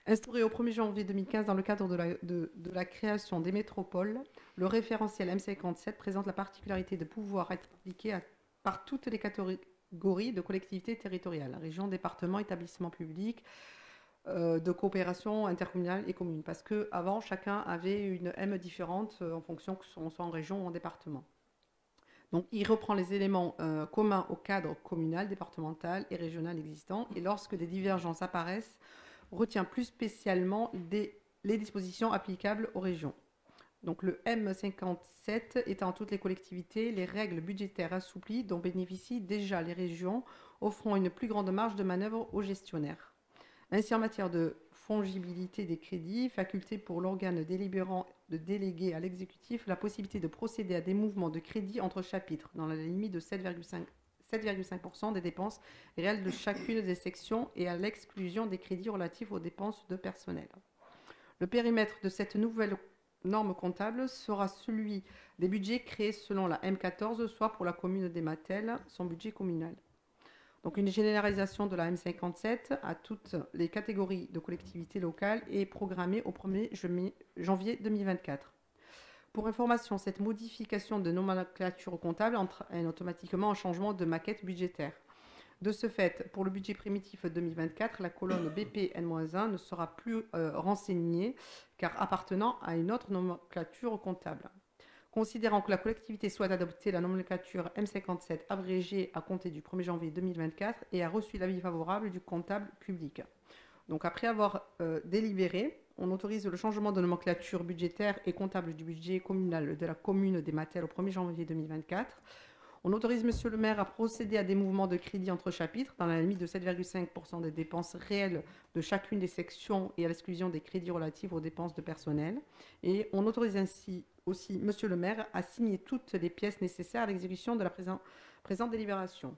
Instauré au 1er janvier 2015 dans le cadre de la création des métropoles, le référentiel M57 présente la particularité de pouvoir être appliqué par toutes les catégories de collectivités territoriales, régions, départements, établissements publics, de coopération intercommunale et commune. Parce qu'avant, chacun avait une M différente en fonction que ce soit en région ou en département. Donc, il reprend les éléments communs au cadre communal, départemental et régional existant. Et lorsque des divergences apparaissent, retient plus spécialement les dispositions applicables aux régions. Donc le M57 étant toutes les collectivités, les règles budgétaires assouplies dont bénéficient déjà les régions, offrant une plus grande marge de manœuvre aux gestionnaires. Ainsi, en matière de fongibilité des crédits, faculté pour l'organe délibérant de déléguer à l'exécutif la possibilité de procéder à des mouvements de crédits entre chapitres dans la limite de 7,5% des dépenses réelles de chacune des sections et à l'exclusion des crédits relatifs aux dépenses de personnel. Le périmètre de cette nouvelle norme comptable sera celui des budgets créés selon la M14, soit pour la commune d'Ematel, son budget communal. Donc une généralisation de la M57 à toutes les catégories de collectivités locales est programmée au 1er janvier 2024. Pour information, cette modification de nomenclature comptable entraîne automatiquement un changement de maquette budgétaire. De ce fait, pour le budget primitif 2024, la colonne BP-N-1 ne sera plus renseignée car appartenant à une autre nomenclature comptable. Considérant que la collectivité souhaite adopter la nomenclature M57 abrégée à compter du 1er janvier 2024 et a reçu l'avis favorable du comptable public. Donc après avoir délibéré, on autorise le changement de nomenclature budgétaire et comptable du budget communal de la commune d'Ematel au 1er janvier 2024. On autorise Monsieur le maire à procéder à des mouvements de crédit entre chapitres dans la limite de 7,5% des dépenses réelles de chacune des sections et à l'exclusion des crédits relatifs aux dépenses de personnel. Et on autorise ainsi aussi Monsieur le maire à signer toutes les pièces nécessaires à l'exécution de la présente délibération.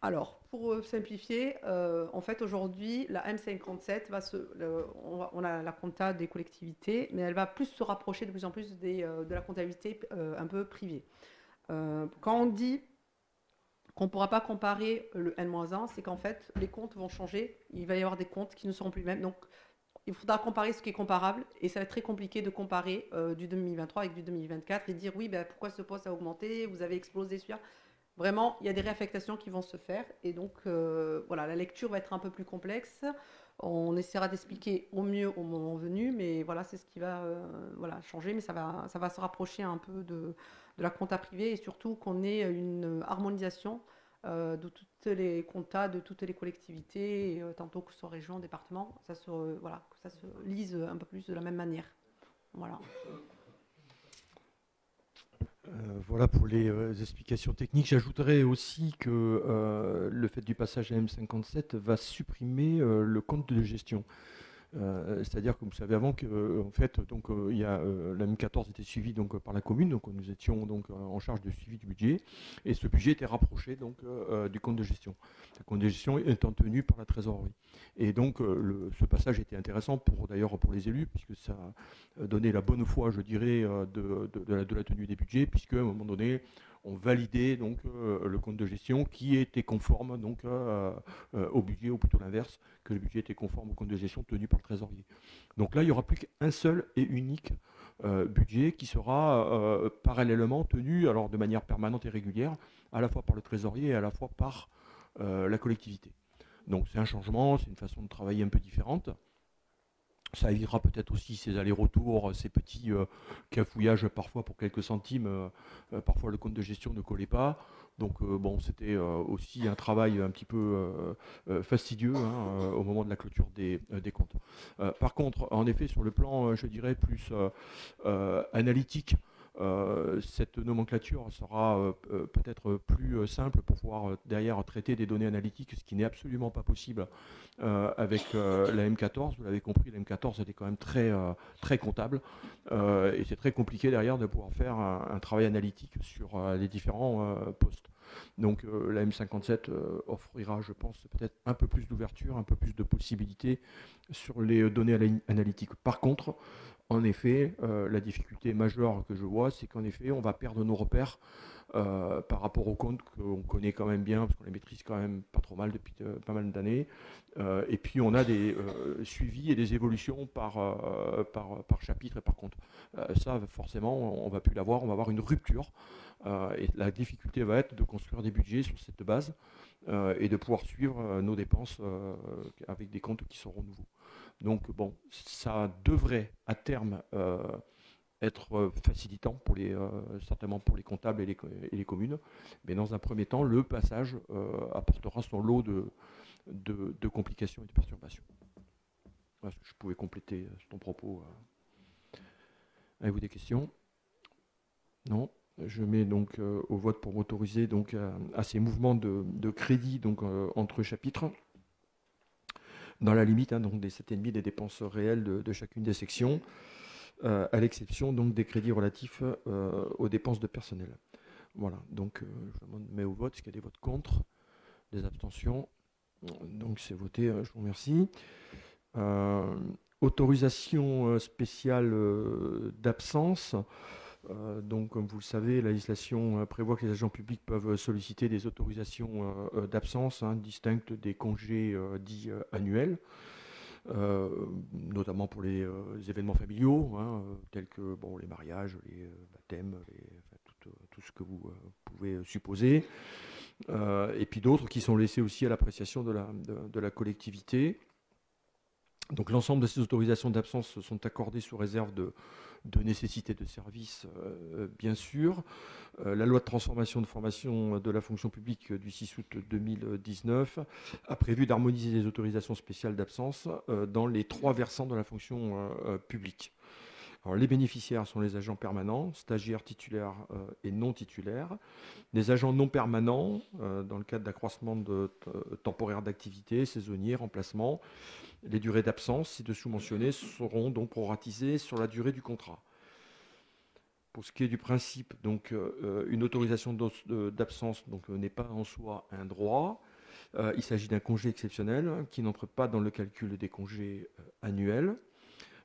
Alors, pour simplifier, en fait, aujourd'hui, la M57 on a la compta des collectivités, mais elle va plus se rapprocher de plus en plus de la comptabilité un peu privée. Quand on dit qu'on ne pourra pas comparer le N-1, c'est qu'en fait, les comptes vont changer. Il va y avoir des comptes qui ne seront plus les mêmes. Donc, il faudra comparer ce qui est comparable. Et ça va être très compliqué de comparer du 2023 avec du 2024 et dire, oui, ben, pourquoi ce poste a augmenté, vous avez explosé celui-là. Vraiment, il y a des réaffectations qui vont se faire. Et donc, voilà, la lecture va être un peu plus complexe. On essaiera d'expliquer au mieux au moment venu, mais voilà, c'est ce qui va voilà, changer. Mais ça va se rapprocher un peu de la compta privée et surtout qu'on ait une harmonisation de toutes les comptas, de toutes les collectivités, tantôt que ce soit région, département, voilà, que ça se lise un peu plus de la même manière. Voilà. Voilà pour les explications techniques. J'ajouterais aussi que le fait du passage à M57 va supprimer le compte de gestion. C'est-à-dire que vous savez avant que en fait donc il y a la M14 était suivie donc par la commune, donc nous étions donc en charge du suivi du budget et ce budget était rapproché donc du compte de gestion. Le compte de gestion étant tenu par la trésorerie. Et donc ce passage était intéressant d'ailleurs pour les élus puisque ça donnait la bonne foi, je dirais, de la tenue des budgets, puisque à un moment donné on validait donc le compte de gestion qui était conforme donc au budget, ou plutôt l'inverse, que le budget était conforme au compte de gestion tenu par le trésorier. Donc là, il n'y aura plus qu'un seul et unique budget qui sera parallèlement tenu, alors de manière permanente et régulière, à la fois par le trésorier et à la fois par la collectivité. Donc c'est un changement, c'est une façon de travailler un peu différente. Ça évitera peut-être aussi ces allers-retours, ces petits cafouillages parfois pour quelques centimes. Parfois le compte de gestion ne collait pas. Donc bon, c'était aussi un travail un petit peu fastidieux au moment de la clôture des comptes. Par contre, en effet, sur le plan, je dirais, plus analytique, cette nomenclature sera peut-être plus simple pour pouvoir derrière traiter des données analytiques, ce qui n'est absolument pas possible avec la M14. Vous l'avez compris, la M14 était quand même très comptable et c'est très compliqué derrière de pouvoir faire un travail analytique sur les différents postes. Donc la M57 offrira, je pense, peut-être un peu plus d'ouverture, un peu plus de possibilités sur les données analytiques. Par contre, en effet, la difficulté majeure que je vois, c'est qu'en effet, on va perdre nos repères par rapport aux comptes qu'on connaît quand même bien, parce qu'on les maîtrise quand même pas trop mal depuis pas mal d'années. Et puis, on a des suivis et des évolutions par chapitre et par compte. Ça, forcément, on ne va plus l'avoir, on va avoir une rupture. Et la difficulté va être de construire des budgets sur cette base et de pouvoir suivre nos dépenses avec des comptes qui seront nouveaux. Donc bon, ça devrait à terme être facilitant certainement pour les comptables et les communes. Mais dans un premier temps, le passage apportera son lot de complications et de perturbations. Voilà, je pouvais compléter ton propos. Avez-vous des questions? Non. Je mets donc au vote pour m'autoriser donc à ces mouvements de crédit donc entre chapitres, dans la limite donc des 7,5 des dépenses réelles de chacune des sections, à l'exception donc des crédits relatifs aux dépenses de personnel. Voilà, donc je mets au vote. Est-ce qu'il y a des votes contre, des abstentions? Donc c'est voté, je vous remercie. Autorisation spéciale d'absence. Donc, comme vous le savez, la législation prévoit que les agents publics peuvent solliciter des autorisations d'absence distinctes des congés dits annuels, notamment pour les événements familiaux, tels que les mariages, les baptêmes, tout ce que vous pouvez supposer, et puis d'autres qui sont laissés aussi à l'appréciation de la collectivité. Donc l'ensemble de ces autorisations d'absence sont accordées sous réserve de nécessité de service, bien sûr. La loi de transformation de formation de la fonction publique du 6 août 2019 a prévu d'harmoniser les autorisations spéciales d'absence dans les 3 versants de la fonction publique. Alors, les bénéficiaires sont les agents permanents, stagiaires, titulaires et non titulaires. Les agents non permanents, dans le cadre d'accroissement temporaire d'activité, saisonniers, remplacement. Les durées d'absence, ci-dessous mentionnées, seront donc proratisées sur la durée du contrat. Pour ce qui est du principe, donc, une autorisation d'absence n'est pas en soi un droit. Il s'agit d'un congé exceptionnel qui n'entre pas dans le calcul des congés annuels.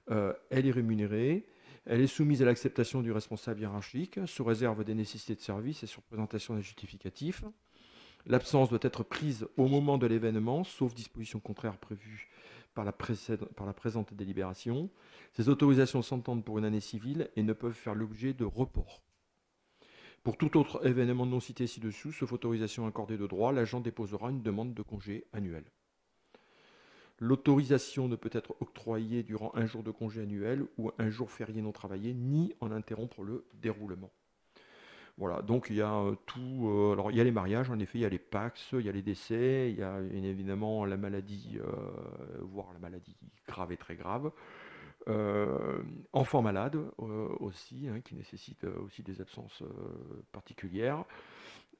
Elle est rémunérée. Elle est soumise à l'acceptation du responsable hiérarchique, sous réserve des nécessités de service et sur présentation d'un justificatif. L'absence doit être prise au moment de l'événement, sauf disposition contraire prévue par la présente délibération. Ces autorisations s'entendent pour une année civile et ne peuvent faire l'objet de report. Pour tout autre événement non cité ci-dessous, sauf autorisation accordée de droit, l'agent déposera une demande de congé annuel. L'autorisation ne peut être octroyée durant un jour de congé annuel ou un jour férié non travaillé, ni en interrompre le déroulement. Voilà, donc il y a tout. Alors il y a les mariages, en effet, il y a les PAX, il y a les décès, il y a évidemment la maladie, voire la maladie grave et très grave. Enfants malades aussi, qui nécessitent aussi des absences particulières.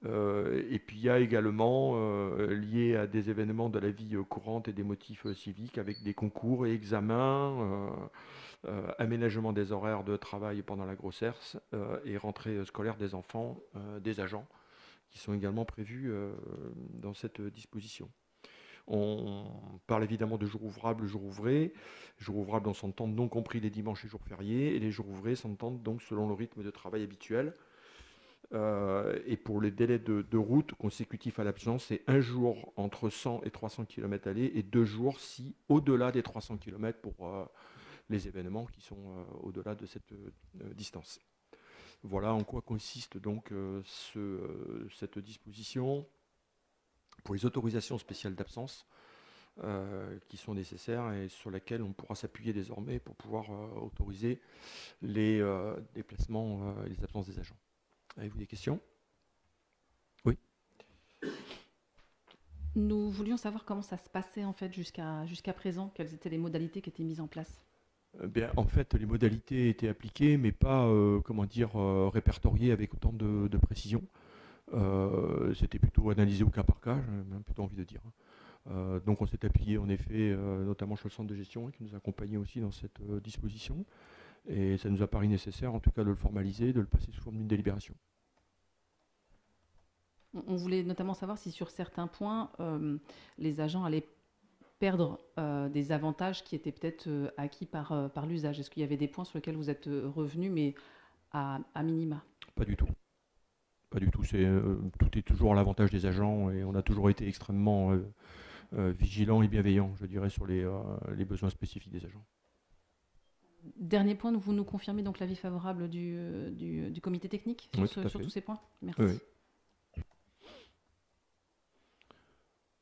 Et puis il y a également lié à des événements de la vie courante et des motifs civiques avec des concours et examens, aménagement des horaires de travail pendant la grossesse et rentrée scolaire des enfants, des agents, qui sont également prévus dans cette disposition. On parle évidemment de jours ouvrables, jours ouvrés. Jours ouvrables, on s'entend non compris les dimanches et jours fériés, et les jours ouvrés s'entendent donc selon le rythme de travail habituel. Et pour les délais de route consécutifs à l'absence, c'est 1 jour entre 100 et 300 km aller et 2 jours si au-delà des 300 km pour les événements qui sont au-delà de cette distance. Voilà en quoi consiste donc cette disposition pour les autorisations spéciales d'absence qui sont nécessaires et sur lesquelles on pourra s'appuyer désormais pour pouvoir autoriser les déplacements et les absences des agents. Avez-vous des questions? Oui. Nous voulions savoir comment ça se passait en fait jusqu'à présent, quelles étaient les modalités qui étaient mises en place. Bien, en fait, les modalités étaient appliquées, mais pas répertoriées avec autant de précision. C'était plutôt analysé au cas par cas, j'ai même plutôt envie de dire. Donc on s'est appuyé en effet, notamment sur le centre de gestion qui nous accompagnait aussi dans cette disposition. Et ça nous a paru nécessaire, en tout cas, de le formaliser, de le passer sous forme d'une délibération. On voulait notamment savoir si sur certains points, les agents allaient perdre des avantages qui étaient peut-être acquis par l'usage. Est-ce qu'il y avait des points sur lesquels vous êtes revenus, mais à minima? Pas du tout. Pas du tout. Tout est toujours à l'avantage des agents et on a toujours été extrêmement vigilants et bienveillants, je dirais, sur les besoins spécifiques des agents. Dernier point, vous nous confirmez donc l'avis favorable du comité technique sur tous ces points? Merci. Oui.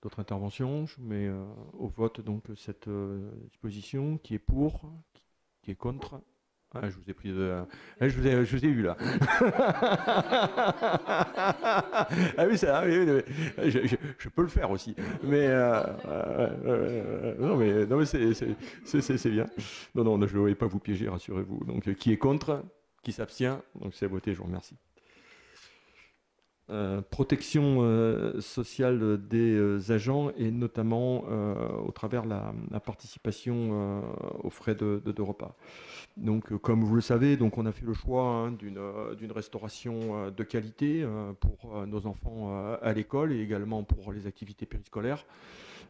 D'autres interventions? Je mets au vote donc cette disposition. Qui est pour? Qui est contre? Ah, je vous ai pris je vous ai eu là. Ah oui, ça, oui, je peux le faire aussi. Mais non, mais c'est bien. Non, je ne vais pas vous piéger, rassurez-vous. Donc, qui est contre? Qui s'abstient? Donc, c'est voté. Je vous remercie. Protection sociale des agents et notamment au travers la participation aux frais de repas. Donc, comme vous le savez, donc on a fait le choix d'une restauration de qualité pour nos enfants à l'école et également pour les activités périscolaires.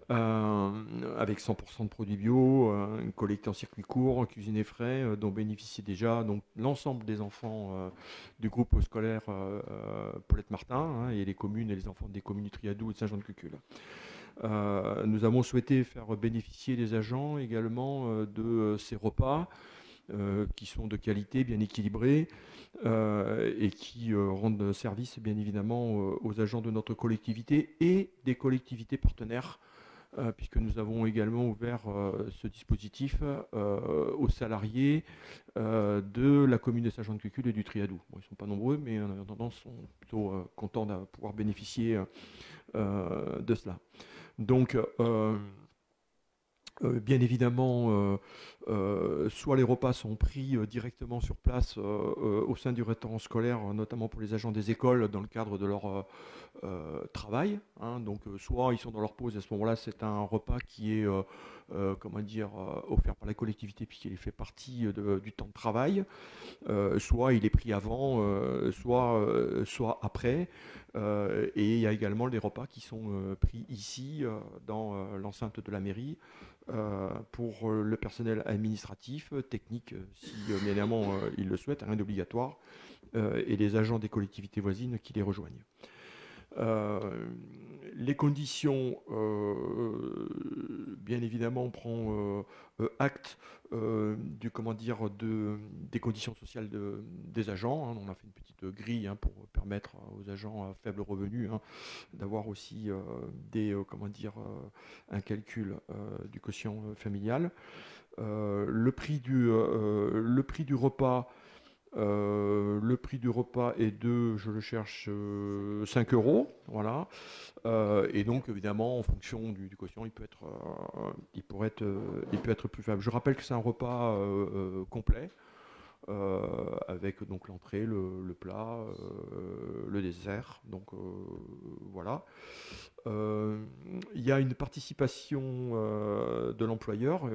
Avec 100% de produits bio, collectés en circuit court, cuisinés frais, dont bénéficient déjà donc l'ensemble des enfants du groupe scolaire Paulette Martin et les communes et les enfants des communes du Triadou et de Saint-Jean-de-Cucul. Nous avons souhaité faire bénéficier les agents également de ces repas qui sont de qualité, bien équilibrés et qui rendent service bien évidemment aux agents de notre collectivité et des collectivités partenaires. Puisque nous avons également ouvert ce dispositif aux salariés de la commune de Saint-Jean-de-Cucul et du Triadou. Bon, ils ne sont pas nombreux, mais en attendant, sont plutôt contents de pouvoir bénéficier de cela. Donc, bien évidemment, soit les repas sont pris directement sur place au sein du restaurant scolaire, notamment pour les agents des écoles dans le cadre de leur travail. Donc, soit ils sont dans leur pause, à ce moment-là, c'est un repas qui est comment dire, offert par la collectivité puisqu'il fait partie du temps de travail, soit il est pris avant, soit après. Et il y a également des repas qui sont pris ici, dans l'enceinte de la mairie, pour le personnel administratif, technique, si bien évidemment il le souhaite, rien d'obligatoire, et les agents des collectivités voisines qui les rejoignent. Les conditions, bien évidemment, on prend acte des conditions sociales des agents. On a fait une petite grille pour permettre aux agents à faible revenu d'avoir aussi un calcul du quotient familial. Le prix du repas. Le prix du repas est de, je le cherche, 5 €, voilà. Et donc évidemment, en fonction du quotient, il peut être plus faible. Je rappelle que c'est un repas complet, avec donc l'entrée, le plat, le dessert. Donc voilà. Il y a une participation de l'employeur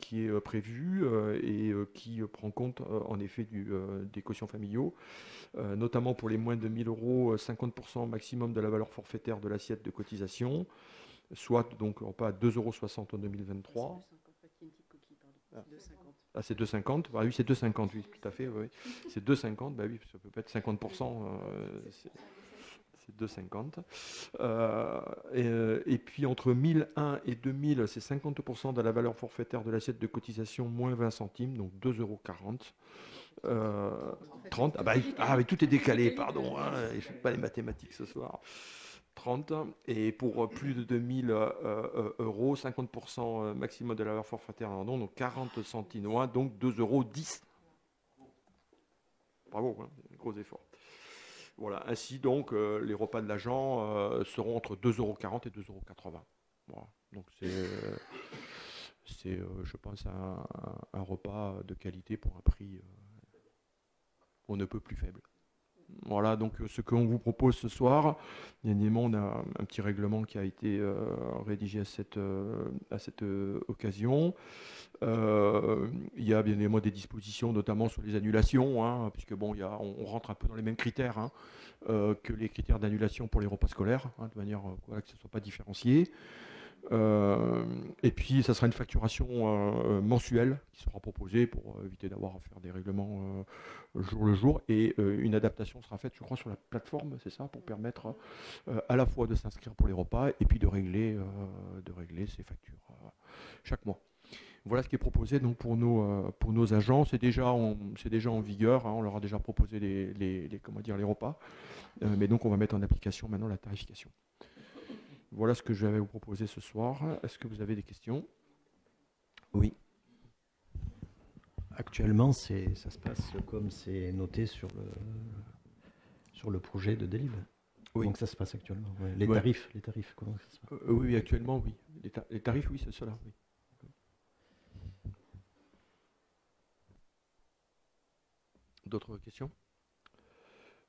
qui est prévue et qui prend compte en effet des quotients familiaux, notamment pour les moins de 1 000 €, 50% maximum de la valeur forfaitaire de l'assiette de cotisation, soit donc pas 2,60 € en 2023. Ah, c'est 2,50. Ah oui, c'est 2,50, oui, tout à fait. Oui. C'est 2,50, bah oui, ça peut pas être 50%. C'est 2,50. Et puis entre 1001 et 2000, c'est 50% de la valeur forfaitaire de l'assiette de cotisation moins 20 centimes, donc 2,40 €. 30. Mais tout est décalé, pardon. Je ne fais pas les mathématiques ce soir. 30. Et pour plus de 2000 €, 50% maximum de la valeur forfaitaire, donc 40 centinois, donc 2,10 €. Bravo, gros effort. Voilà, ainsi donc les repas de l'agent seront entre 2,40 € et 2,80 €. Voilà. Donc c'est je pense, un repas de qualité pour un prix on ne peut plus faible. Voilà, donc ce qu'on vous propose ce soir, bien évidemment, on a un petit règlement qui a été rédigé à cette occasion. Il y a bien évidemment des dispositions, notamment sur les annulations, puisque bon, on rentre un peu dans les mêmes critères que les critères d'annulation pour les repas scolaires, de manière que ce ne soit pas différencié. Et puis, ça sera une facturation mensuelle qui sera proposée pour éviter d'avoir à faire des règlements jour le jour. Et une adaptation sera faite, je crois, sur la plateforme, c'est ça, pour permettre à la fois de s'inscrire pour les repas et puis de régler ces factures chaque mois. Voilà ce qui est proposé donc pour nos agents. C'est déjà en vigueur. On leur a déjà proposé les repas. Mais donc, on va mettre en application maintenant la tarification. Voilà ce que je vais vous proposer ce soir. Est-ce que vous avez des questions? Oui. Actuellement, ça se passe comme c'est noté sur le projet de délib. Oui. Donc ça se passe actuellement. Ouais. Les tarifs, comment ça se passe? Oui, actuellement, oui. Les tarifs, oui, c'est cela. Oui. D'autres questions?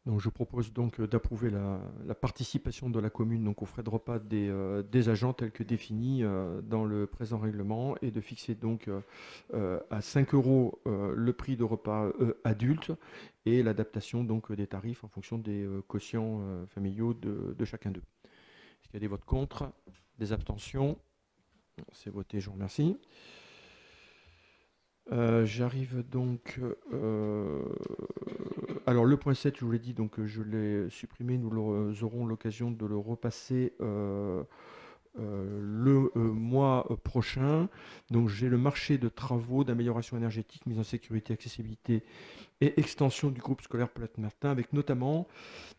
Donc, je propose donc d'approuver la participation de la commune donc, aux frais de repas des agents tels que définis dans le présent règlement et de fixer donc à 5 € le prix de repas adulte et l'adaptation donc des tarifs en fonction des quotients familiaux de chacun d'eux. Est-ce qu'il y a des votes contre? Des abstentions? C'est voté, je vous remercie. J'arrive donc. Alors, le point 7, je vous l'ai dit, donc je l'ai supprimé. Nous aurons l'occasion de le repasser le mois prochain. Donc, j'ai le marché de travaux d'amélioration énergétique, mise en sécurité, accessibilité et extension du groupe scolaire Paulette-Martin, avec notamment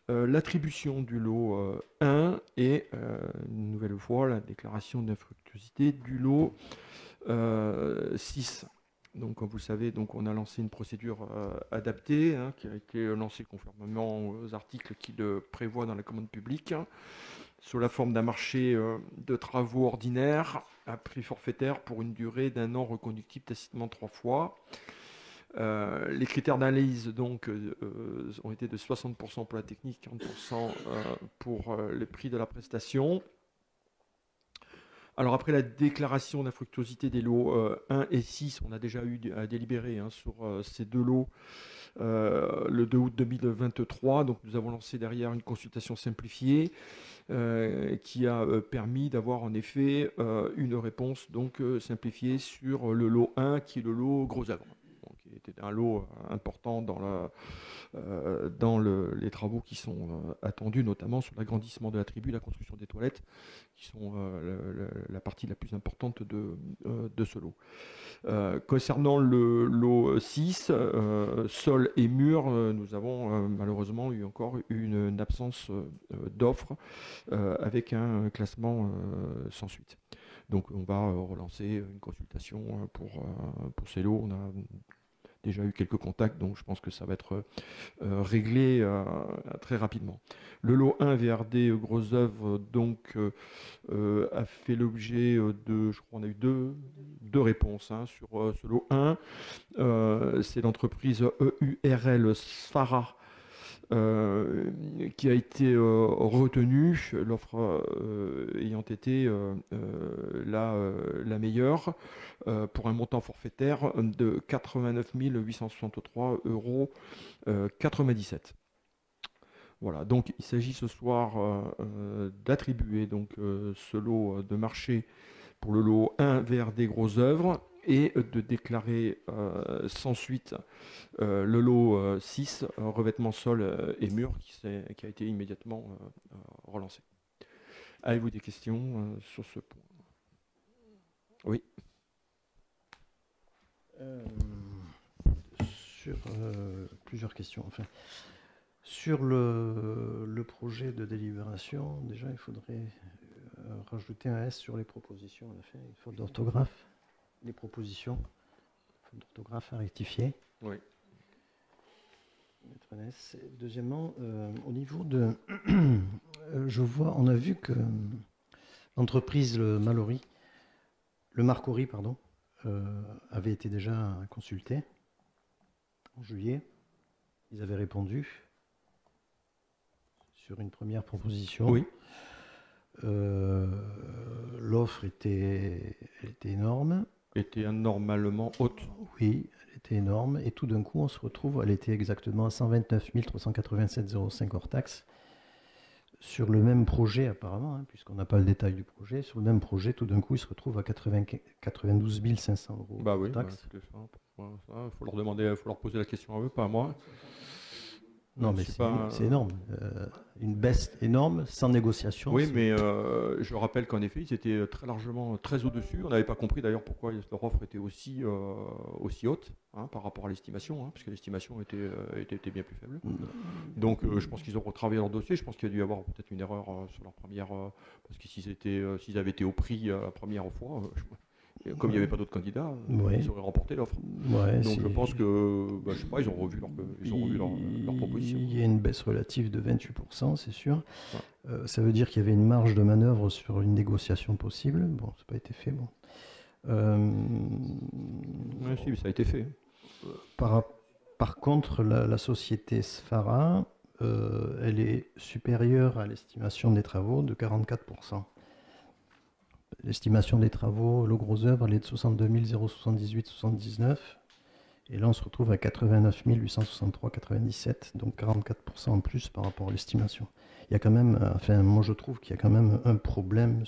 l'attribution du lot 1 et une nouvelle fois la déclaration d'infructuosité du lot 6. Donc, comme vous le savez, donc, on a lancé une procédure adaptée qui a été lancée conformément aux articles qui le prévoient dans la commande publique, sous la forme d'un marché de travaux ordinaires à prix forfaitaire pour une durée d'1 an reconductible tacitement 3 fois. Les critères d'analyse donc ont été de 60% pour la technique, 40% pour le prix de la prestation. Alors après la déclaration d'infructuosité des lots 1 et 6, on a déjà eu à délibérer sur ces deux lots le 2 août 2023. Donc nous avons lancé derrière une consultation simplifiée qui a permis d'avoir en effet une réponse donc simplifiée sur le lot 1 qui est le lot gros œuvre. Donc, qui était un lot important dans les travaux qui sont attendus, notamment sur l'agrandissement de la tribu, la construction des toilettes, qui sont la partie la plus importante de ce lot. Concernant le lot 6, sol et mur, nous avons malheureusement eu encore une absence d'offres avec un classement sans suite. Donc on va relancer une consultation pour ces lots. On a déjà eu quelques contacts, donc je pense que ça va être réglé très rapidement. Le lot 1 VRD Gros Œuvre donc a fait l'objet de, je crois on a eu deux réponses sur ce lot 1. C'est l'entreprise EURL Sfara qui a été retenue, l'offre ayant été la meilleure, pour un montant forfaitaire de 89 863,97 €. Voilà, donc il s'agit ce soir d'attribuer donc ce lot de marché pour le lot 1 VRD Gros Œuvres et de déclarer sans suite le lot 6 revêtement sol et mur qui a été immédiatement relancé. Avez-vous des questions sur ce point? Oui. Sur plusieurs questions. Enfin, sur le projet de délibération, déjà, il faudrait rajouter un S sur les propositions à la fin, une faute d'orthographe. Les propositions, faute d'orthographe à rectifier. Oui. Mettre un S. Deuxièmement, au niveau de... on a vu que l'entreprise le Marcory, pardon, avait été déjà consulté en juillet. Ils avaient répondu sur une première proposition. Oui. L'offre était énorme. Était anormalement haute. Oui, elle était énorme. Et tout d'un coup, on se retrouve, elle était exactement à 129 387,05 hors taxe. Sur le même projet, apparemment, puisqu'on n'a pas le détail du projet, sur le même projet, tout d'un coup, il se retrouve à 92 500 € Bah oui, hors taxe. il faut leur demander, faut leur poser la question à eux, pas à moi. Non, mais c'est énorme. Une baisse énorme, sans négociation. Oui, mais je rappelle qu'en effet, ils étaient très au-dessus. On n'avait pas compris d'ailleurs pourquoi leur offre était aussi haute par rapport à l'estimation, puisque l'estimation était bien plus faible. Donc je pense qu'ils ont retravaillé leur dossier. Je pense qu'il y a dû y avoir peut-être une erreur sur leur première... parce que s'ils avaient été au prix la première fois... comme il n'y avait pas d'autres candidats, ils auraient remporté l'offre. Ouais, donc je pense que, je sais pas, ils ont revu leur proposition. Il y a une baisse relative de 28%, c'est sûr. Ouais. Ça veut dire qu'il y avait une marge de manœuvre sur une négociation possible. Bon, ça n'a pas été fait. Bon. Oui, si, ça a été fait. Par contre, la société Sfara, elle est supérieure à l'estimation des travaux de 44%. L'estimation des travaux, le gros œuvre, elle est de 62 078,79. Et là, on se retrouve à 89 863,97, donc 44% en plus par rapport à l'estimation. Il y a quand même, moi je trouve qu'il y a quand même un problème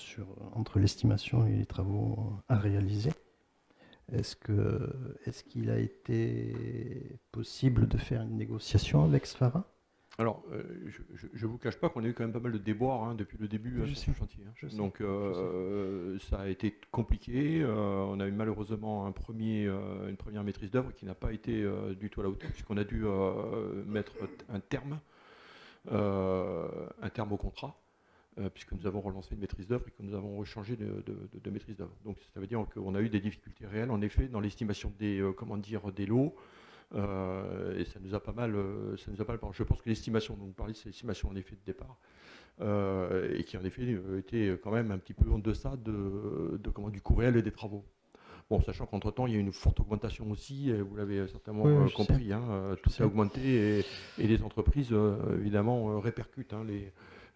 entre l'estimation et les travaux à réaliser. Est-ce qu'il a été possible de faire une négociation avec Sfara ? Alors, je ne vous cache pas qu'on a eu quand même pas mal de déboires depuis le début sur ce chantier. Donc, ça a été compliqué. On a eu malheureusement une première maîtrise d'œuvre qui n'a pas été du tout à la hauteur, puisqu'on a dû mettre un terme au contrat, puisque nous avons relancé une maîtrise d'œuvre et que nous avons changé de maîtrise d'œuvre. Donc, ça veut dire qu'on a eu des difficultés réelles, en effet, dans l'estimation des lots. Et ça nous a pas mal. Je pense que l'estimation dont vous parlez, c'est l'estimation en effet de départ, et qui en effet était quand même un petit peu en deçà du coût réel des travaux. Bon, sachant qu'entre-temps, il y a eu une forte augmentation aussi, et vous l'avez certainement compris, tout ça a augmenté, et les entreprises, évidemment, répercutent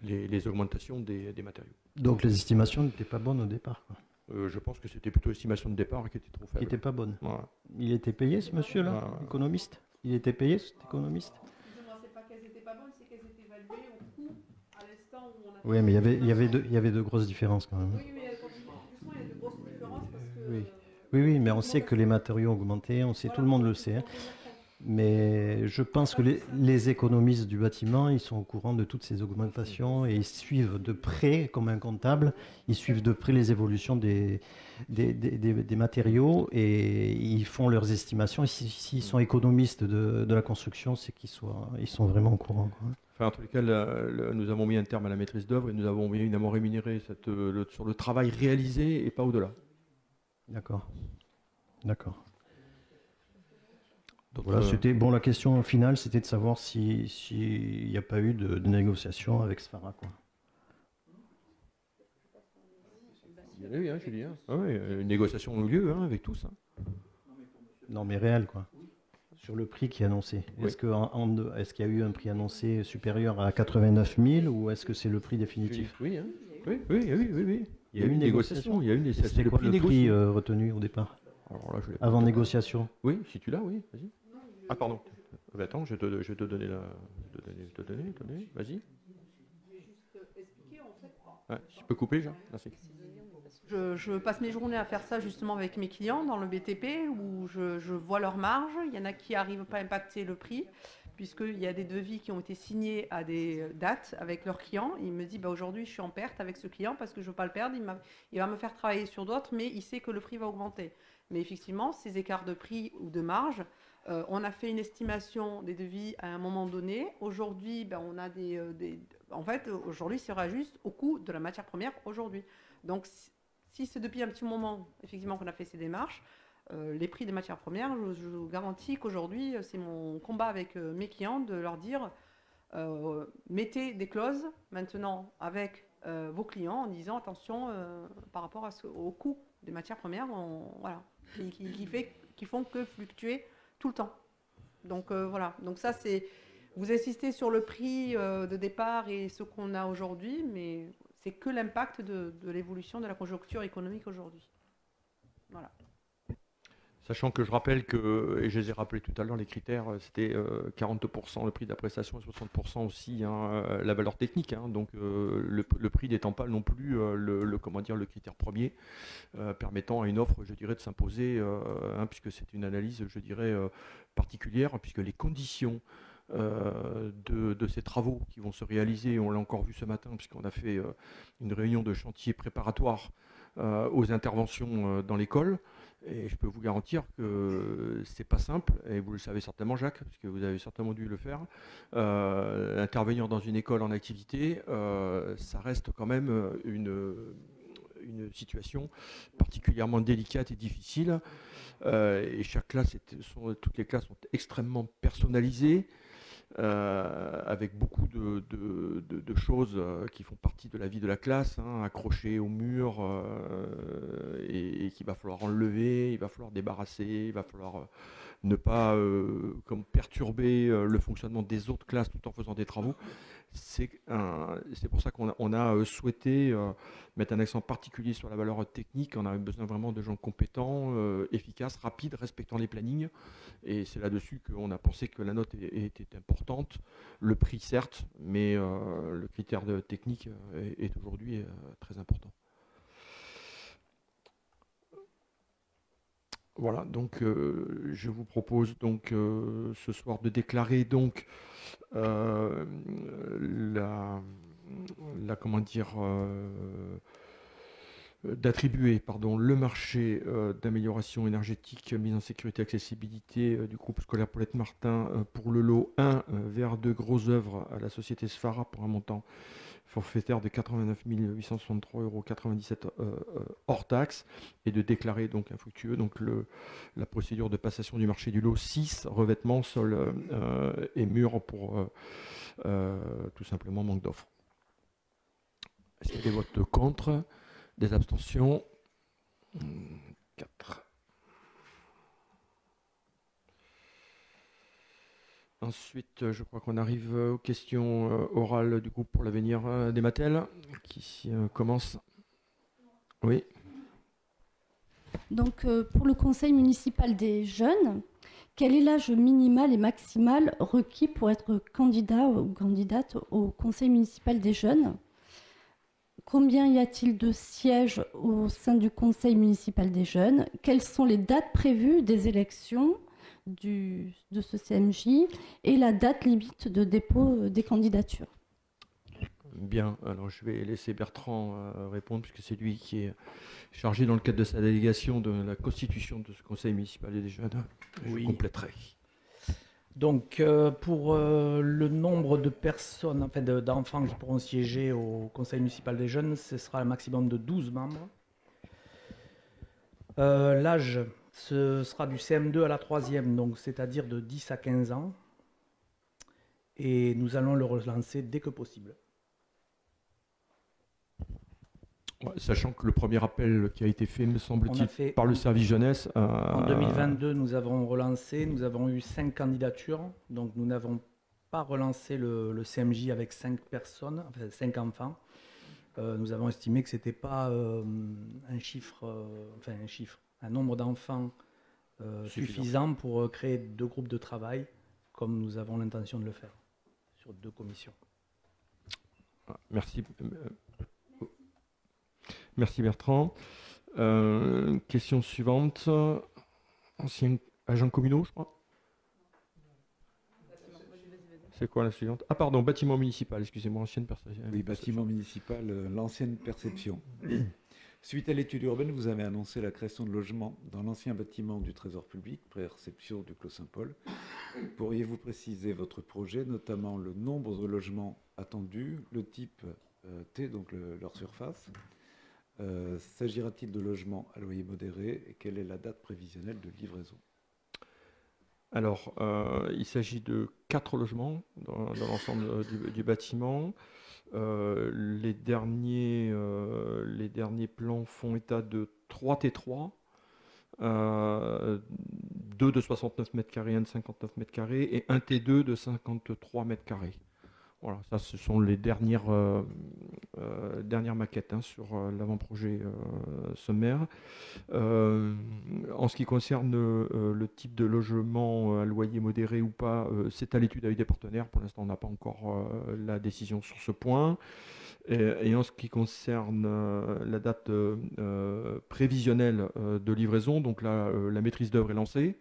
les augmentations des matériaux. Donc les estimations n'étaient pas bonnes au départ, quoi. Je pense que c'était plutôt l'estimation de départ qui était trop Qui faible. n'étaient pas bonnes. Voilà. Il était payé, ce monsieur-là, économiste? Il était payé, cet économiste? Excusez-moi, c'est pas qu'elles étaient pas bonnes, c'est qu'elles étaient évaluées au coût à l'instant où on a. Oui, mais il y avait de grosses différences quand même. Oui, mais justement, il y a de grosses différences parce que. Oui. Oui, mais on sait que les matériaux ont augmenté, on sait, tout le monde le sait, hein. Mais je pense que les économistes du bâtiment, ils sont au courant de toutes ces augmentations et ils suivent de près, comme un comptable, ils suivent de près les évolutions des matériaux et ils font leurs estimations. Et s'ils sont économistes de la construction, c'est ils sont vraiment au courant, quoi. Enfin, en tous les cas, nous avons mis un terme à la maîtrise d'œuvre et nous avons évidemment rémunéré sur le travail réalisé et pas au-delà. D'accord. D'accord. Donc, Voilà, c'était bon. La question finale, c'était de savoir s'il n'y a pas eu de négociation avec Sfara, quoi. il y en a eu, hein, Julien. Ah oui, une négociation a eu lieu, hein, avec tous. Hein. Non, mais réel, quoi. Sur le prix qui est annoncé. Oui. Est-ce qu'il y a eu un prix annoncé supérieur à 89 000 ou est-ce que c'est le prix définitif? Oui, hein. Oui. Il y a eu une négociation. Il y a eu une C'était quoi le prix retenu au départ? Alors là, je l'ai pas Avant en tête. négociation? Oui, si tu l'as, oui, vas-y. Ah, pardon. Attends, je vais te donner la. Donner, vas-y. Ouais, je peux couper, Jean? Merci. Je passe mes journées à faire ça justement avec mes clients dans le BTP où je vois leur marge. Il y en a qui n'arrivent pas à impacter le prix puisqu'il y a des devis qui ont été signés à des dates avec leurs clients. Il me dit aujourd'hui je suis en perte avec ce client parce que je ne veux pas le perdre. Il va me faire travailler sur d'autres mais il sait que le prix va augmenter. Mais effectivement, ces écarts de prix ou de marge, on a fait une estimation des devis à un moment donné. Aujourd'hui, on a en fait, aujourd'hui, c'est juste au coût de la matière première aujourd'hui. Donc, si c'est depuis un petit moment, effectivement, qu'on a fait ces démarches, les prix des matières premières, je vous garantis qu'aujourd'hui, c'est mon combat avec mes clients de leur dire mettez des clauses maintenant avec vos clients en disant attention par rapport au coût des matières premières, voilà, qui font que fluctuer tout le temps. Donc voilà, donc ça c'est, vous insistez sur le prix de départ et ce qu'on a aujourd'hui, mais c'est que l'impact de l'évolution de la conjoncture économique aujourd'hui. Voilà. Sachant que je rappelle que, et je les ai rappelés tout à l'heure, les critères, c'était 40% le prix de la prestation et 60% aussi la valeur technique. Hein, donc le prix n'étant pas non plus le critère premier permettant à une offre, je dirais, de s'imposer, puisque c'est une analyse, je dirais, particulière, puisque les conditions de ces travaux qui vont se réaliser, on l'a encore vu ce matin, puisqu'on a fait une réunion de chantier préparatoire aux interventions dans l'école. Et je peux vous garantir que c'est pas simple, et vous le savez certainement, Jacques, parce que vous avez certainement dû le faire. Intervenir dans une école en activité, ça reste quand même une situation particulièrement délicate et difficile. Et chaque classe, toutes les classes sont extrêmement personnalisées. Avec beaucoup de choses qui font partie de la vie de la classe, hein, accrochées au mur et qu'il va falloir enlever, il va falloir débarrasser, il va falloir ne pas perturber le fonctionnement des autres classes tout en faisant des travaux. C'est pour ça qu'on a souhaité mettre un accent particulier sur la valeur technique. On a besoin vraiment de gens compétents, efficaces, rapides, respectant les plannings. Et c'est là-dessus qu'on a pensé que la note était importante. Le prix, certes, mais le critère de technique est aujourd'hui très important. Voilà, donc je vous propose donc ce soir de déclarer donc d'attribuer le marché d'amélioration énergétique, mise en sécurité, accessibilité du groupe scolaire Paulette Martin pour le lot 1 vers de grosses œuvres à la société Sfara pour un montant forfaitaire de 89 863,97 € hors taxe, et de déclarer donc infructueux la procédure de passation du marché du lot 6, revêtement, sol et mur pour tout simplement manque d'offres. Est-ce qu'il y a des votes contre? Des abstentions? 4. Ensuite, je crois qu'on arrive aux questions orales du groupe pour l'avenir des Mattel, qui commence. Oui. Donc, pour le conseil municipal des jeunes, quel est l'âge minimal et maximal requis pour être candidat ou candidate au conseil municipal des jeunes? Combien y a-t-il de sièges au sein du conseil municipal des jeunes? Quelles sont les dates prévues des élections de ce CMJ et la date limite de dépôt des candidatures? Bien, alors je vais laisser Bertrand répondre, puisque c'est lui qui est chargé dans le cadre de sa délégation de la constitution de ce conseil municipal des jeunes. Oui. Je compléterai. Donc, pour le nombre de personnes, en fait, d'enfants qui pourront siéger au conseil municipal des jeunes, ce sera un maximum de 12 membres. L'âge, ce sera du CM2 à la 3e, donc c'est-à-dire de 10 à 15 ans. Et nous allons le relancer dès que possible. Ouais, sachant que le premier appel qui a été fait, me On semble-t-il, a fait par le service jeunesse. en 2022, nous avons relancé, nous avons eu 5 candidatures, donc nous n'avons pas relancé le CMJ avec 5 personnes, enfin 5 enfants. Nous avons estimé que ce n'était pas un nombre d'enfants suffisant pour créer 2 groupes de travail, comme nous avons l'intention de le faire, sur 2 commissions. Merci. Merci Bertrand. Question suivante. Ancien agent communaux, je crois. C'est quoi la suivante? Ah pardon, bâtiment municipal, excusez-moi, ancienne perception. Oui, bâtiment municipal, l'ancienne perception. Suite à l'étude urbaine, vous avez annoncé la création de logements dans l'ancien bâtiment du Trésor public, perception du Clos Saint-Paul. Pourriez-vous préciser votre projet, notamment le nombre de logements attendus, le type T, donc leur surface? S'agira-t-il de logements à loyer modéré et quelle est la date prévisionnelle de livraison? Alors, il s'agit de 4 logements dans l'ensemble du bâtiment. Les derniers plans font état de 3 T3, 2 de 69 mètres carrés, 1 de 59 mètres carrés et un T2 de 53 mètres carrés. Voilà, ça ce sont les dernières maquettes sur l'avant-projet sommaire. En ce qui concerne le type de logement à loyer modéré ou pas, c'est à l'étude avec des partenaires. Pour l'instant, on n'a pas encore la décision sur ce point. Et en ce qui concerne la date prévisionnelle de livraison, donc là, la maîtrise d'œuvre est lancée.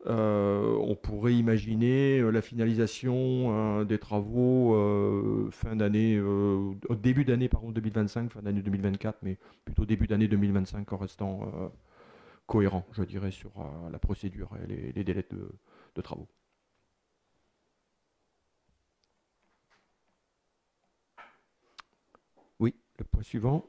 On pourrait imaginer la finalisation des travaux fin d'année, début d'année 2025, fin d'année 2024, mais plutôt début d'année 2025 en restant cohérent, je dirais, sur la procédure et les délais de travaux. Oui, le point suivant.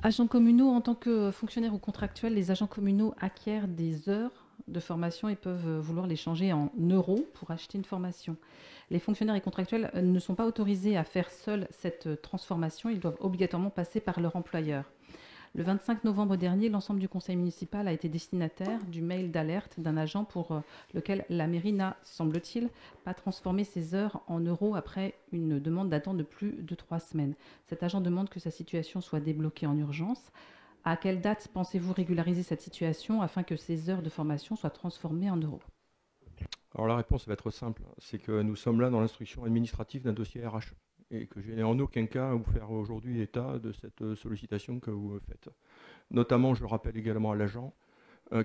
Agents communaux, en tant que fonctionnaires ou contractuels, les agents communaux acquièrent des heures de formation et peuvent vouloir les changer en euros pour acheter une formation. Les fonctionnaires et contractuels ne sont pas autorisés à faire seuls cette transformation, ils doivent obligatoirement passer par leur employeur. Le 25 novembre dernier, l'ensemble du conseil municipal a été destinataire du mail d'alerte d'un agent pour lequel la mairie n'a, semble-t-il, pas transformé ses heures en euros après une demande datant de plus de 3 semaines. Cet agent demande que sa situation soit débloquée en urgence. À quelle date pensez-vous régulariser cette situation afin que ces heures de formation soient transformées en euros? Alors la réponse va être simple, c'est que nous sommes là dans l'instruction administrative d'un dossier RH et que je n'ai en aucun cas à vous faire aujourd'hui état de cette sollicitation que vous me faites. Notamment, je rappelle également à l'agent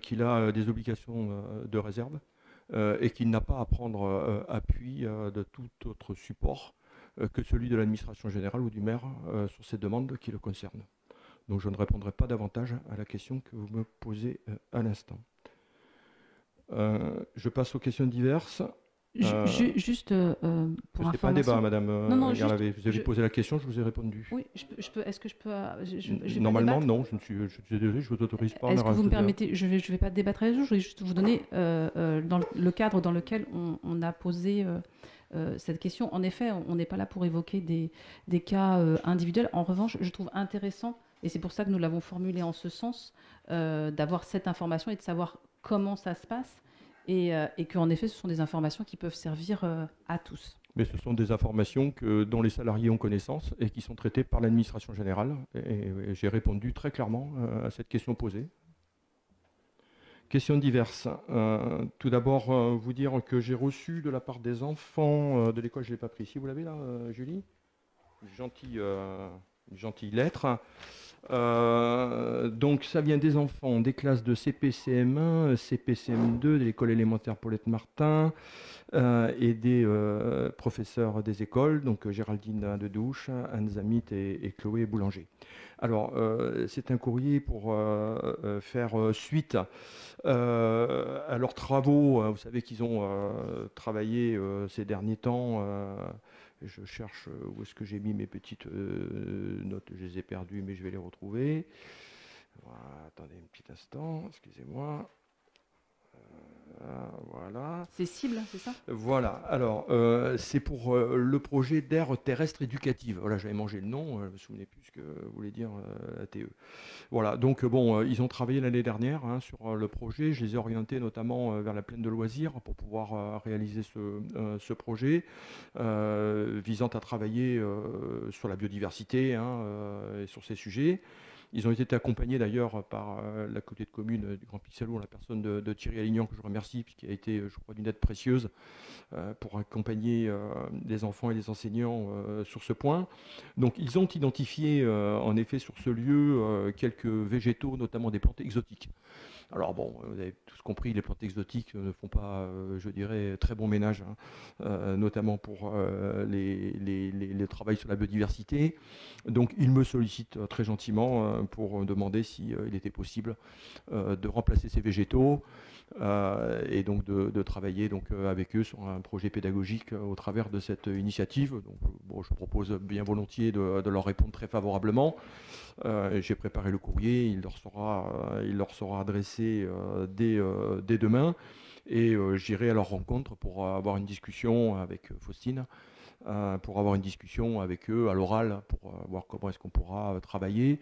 qu'il a des obligations de réserve et qu'il n'a pas à prendre appui de tout autre support que celui de l'administration générale ou du maire sur ces demandes qui le concernent. Donc je ne répondrai pas davantage à la question que vous me posez à l'instant. Je passe aux questions diverses. Juste pour information. C'est pas un débat, Madame Garlavé. Vous avez juste, posé la question, je vous ai répondu. Oui, est-ce que je peux Normalement, non, je suis désolé, je ne vous autorise pas. Est-ce que vous me permettez, je vais pas débattre avec vous, je voulais juste vous donner dans le cadre dans lequel on a posé cette question. En effet, on n'est pas là pour évoquer des cas individuels. En revanche, je trouve intéressant, et c'est pour ça que nous l'avons formulé en ce sens, d'avoir cette information et de savoir comment ça se passe. et qu'en effet, ce sont des informations qui peuvent servir à tous. Mais ce sont des informations dont les salariés ont connaissance et qui sont traitées par l'administration générale. Et j'ai répondu très clairement à cette question posée. Questions diverses. Tout d'abord, vous dire que j'ai reçu de la part des enfants de l'école, je ne l'ai pas pris ici, vous l'avez là, Julie ? Une gentille lettre. Donc ça vient des enfants des classes de CP-CM1, CP-CM2 de l'école élémentaire Paulette Martin et des professeurs des écoles, donc Géraldine de Douche, Anne Zamit et Chloé Boulanger. Alors c'est un courrier pour faire suite à leurs travaux. Vous savez qu'ils ont travaillé ces derniers temps. Je cherche où est-ce que j'ai mis mes petites notes, je les ai perdues, mais je vais les retrouver. Voilà, attendez un petit instant, excusez-moi. Voilà. C'est cible, c'est ça ? Voilà, alors c'est pour le projet d'aire terrestre éducative. Voilà, j'avais mangé le nom, je ne me souvenais plus ce que voulait dire ATE. Voilà, donc bon, ils ont travaillé l'année dernière sur le projet. Je les ai orientés notamment vers la plaine de loisirs pour pouvoir réaliser ce projet visant à travailler sur la biodiversité et sur ces sujets. Ils ont été accompagnés d'ailleurs par la communauté de communes du Grand Pixelot, en la personne de Thierry Alignan, que je remercie, qui a été, je crois, d'une aide précieuse pour accompagner les enfants et les enseignants sur ce point. Donc ils ont identifié en effet sur ce lieu quelques végétaux, notamment des plantes exotiques. Alors bon, vous avez tous compris, les plantes exotiques ne font pas, je dirais, très bon ménage, notamment pour les travail sur la biodiversité. Donc ils me sollicitent très gentiment pour demander s'il était possible de remplacer ces végétaux et donc de travailler donc, avec eux sur un projet pédagogique au travers de cette initiative. Donc, bon, je propose bien volontiers de leur répondre très favorablement. J'ai préparé le courrier, il leur sera adressé dès demain et j'irai à leur rencontre pour avoir une discussion avec Faustine, pour avoir une discussion avec eux à l'oral, pour voir comment est-ce qu'on pourra travailler.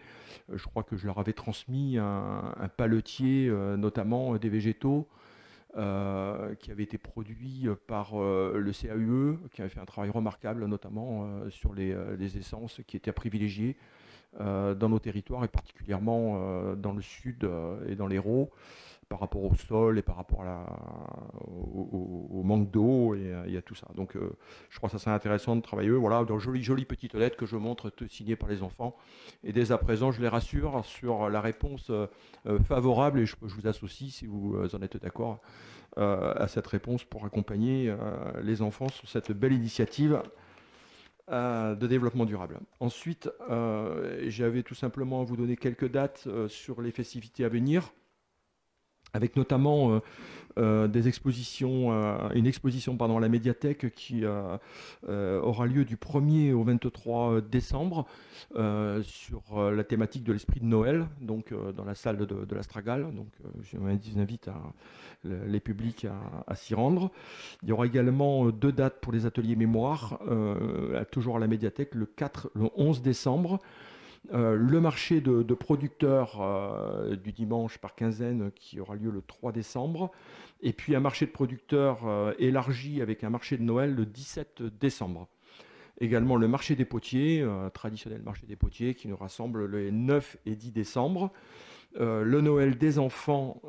Je crois que je leur avais transmis un paletier, notamment des végétaux, qui avait été produit par le CAUE, qui avait fait un travail remarquable, notamment sur les essences qui étaient à privilégier dans nos territoires, et particulièrement dans le sud et dans l'Hérault, par rapport au sol et par rapport au manque d'eau et à tout ça. Donc je crois que ça serait intéressant de travailler. Voilà, donc jolie petite lettre que je montre signée par les enfants. Et dès à présent, je les rassure sur la réponse favorable, et je vous associe, si vous en êtes d'accord, à cette réponse pour accompagner les enfants sur cette belle initiative de développement durable. Ensuite, j'avais tout simplement à vous donner quelques dates sur les festivités à venir, avec notamment des expositions, une exposition à la médiathèque qui aura lieu du 1er au 23 décembre sur la thématique de l'esprit de Noël, donc dans la salle de l'Astragale. Donc je vous invite les publics à s'y rendre. Il y aura également 2 dates pour les ateliers mémoire, toujours à la médiathèque, le 11 décembre. Le marché de producteurs du dimanche par quinzaine qui aura lieu le 3 décembre, et puis un marché de producteurs élargi avec un marché de Noël le 17 décembre. Également le marché des potiers, traditionnel marché des potiers qui nous rassemble les 9 et 10 décembre. Le Noël des enfants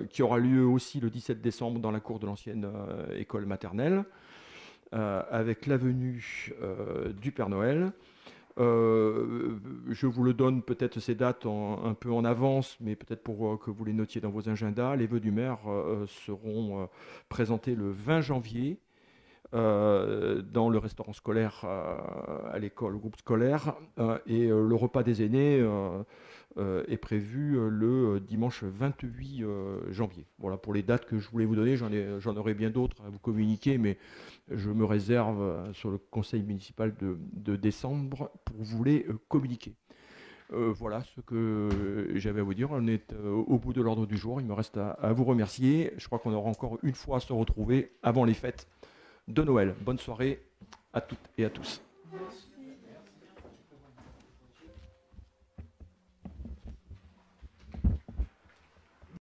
qui aura lieu aussi le 17 décembre dans la cour de l'ancienne école maternelle, avec la venue du Père Noël. Je vous le donne peut-être ces dates un peu en avance, mais peut-être pour que vous les notiez dans vos agendas. Les vœux du maire seront présentés le 20 janvier dans le restaurant scolaire à l'école, au groupe scolaire, et le repas des aînés est prévu le dimanche 28 janvier. Voilà pour les dates que je voulais vous donner. J'en aurai bien d'autres à vous communiquer, mais je me réserve sur le conseil municipal de décembre pour vous les communiquer. Voilà ce que j'avais à vous dire. On est au bout de l'ordre du jour. Il me reste à vous remercier. Je crois qu'on aura encore une fois à se retrouver avant les fêtes de Noël. Bonne soirée à toutes et à tous.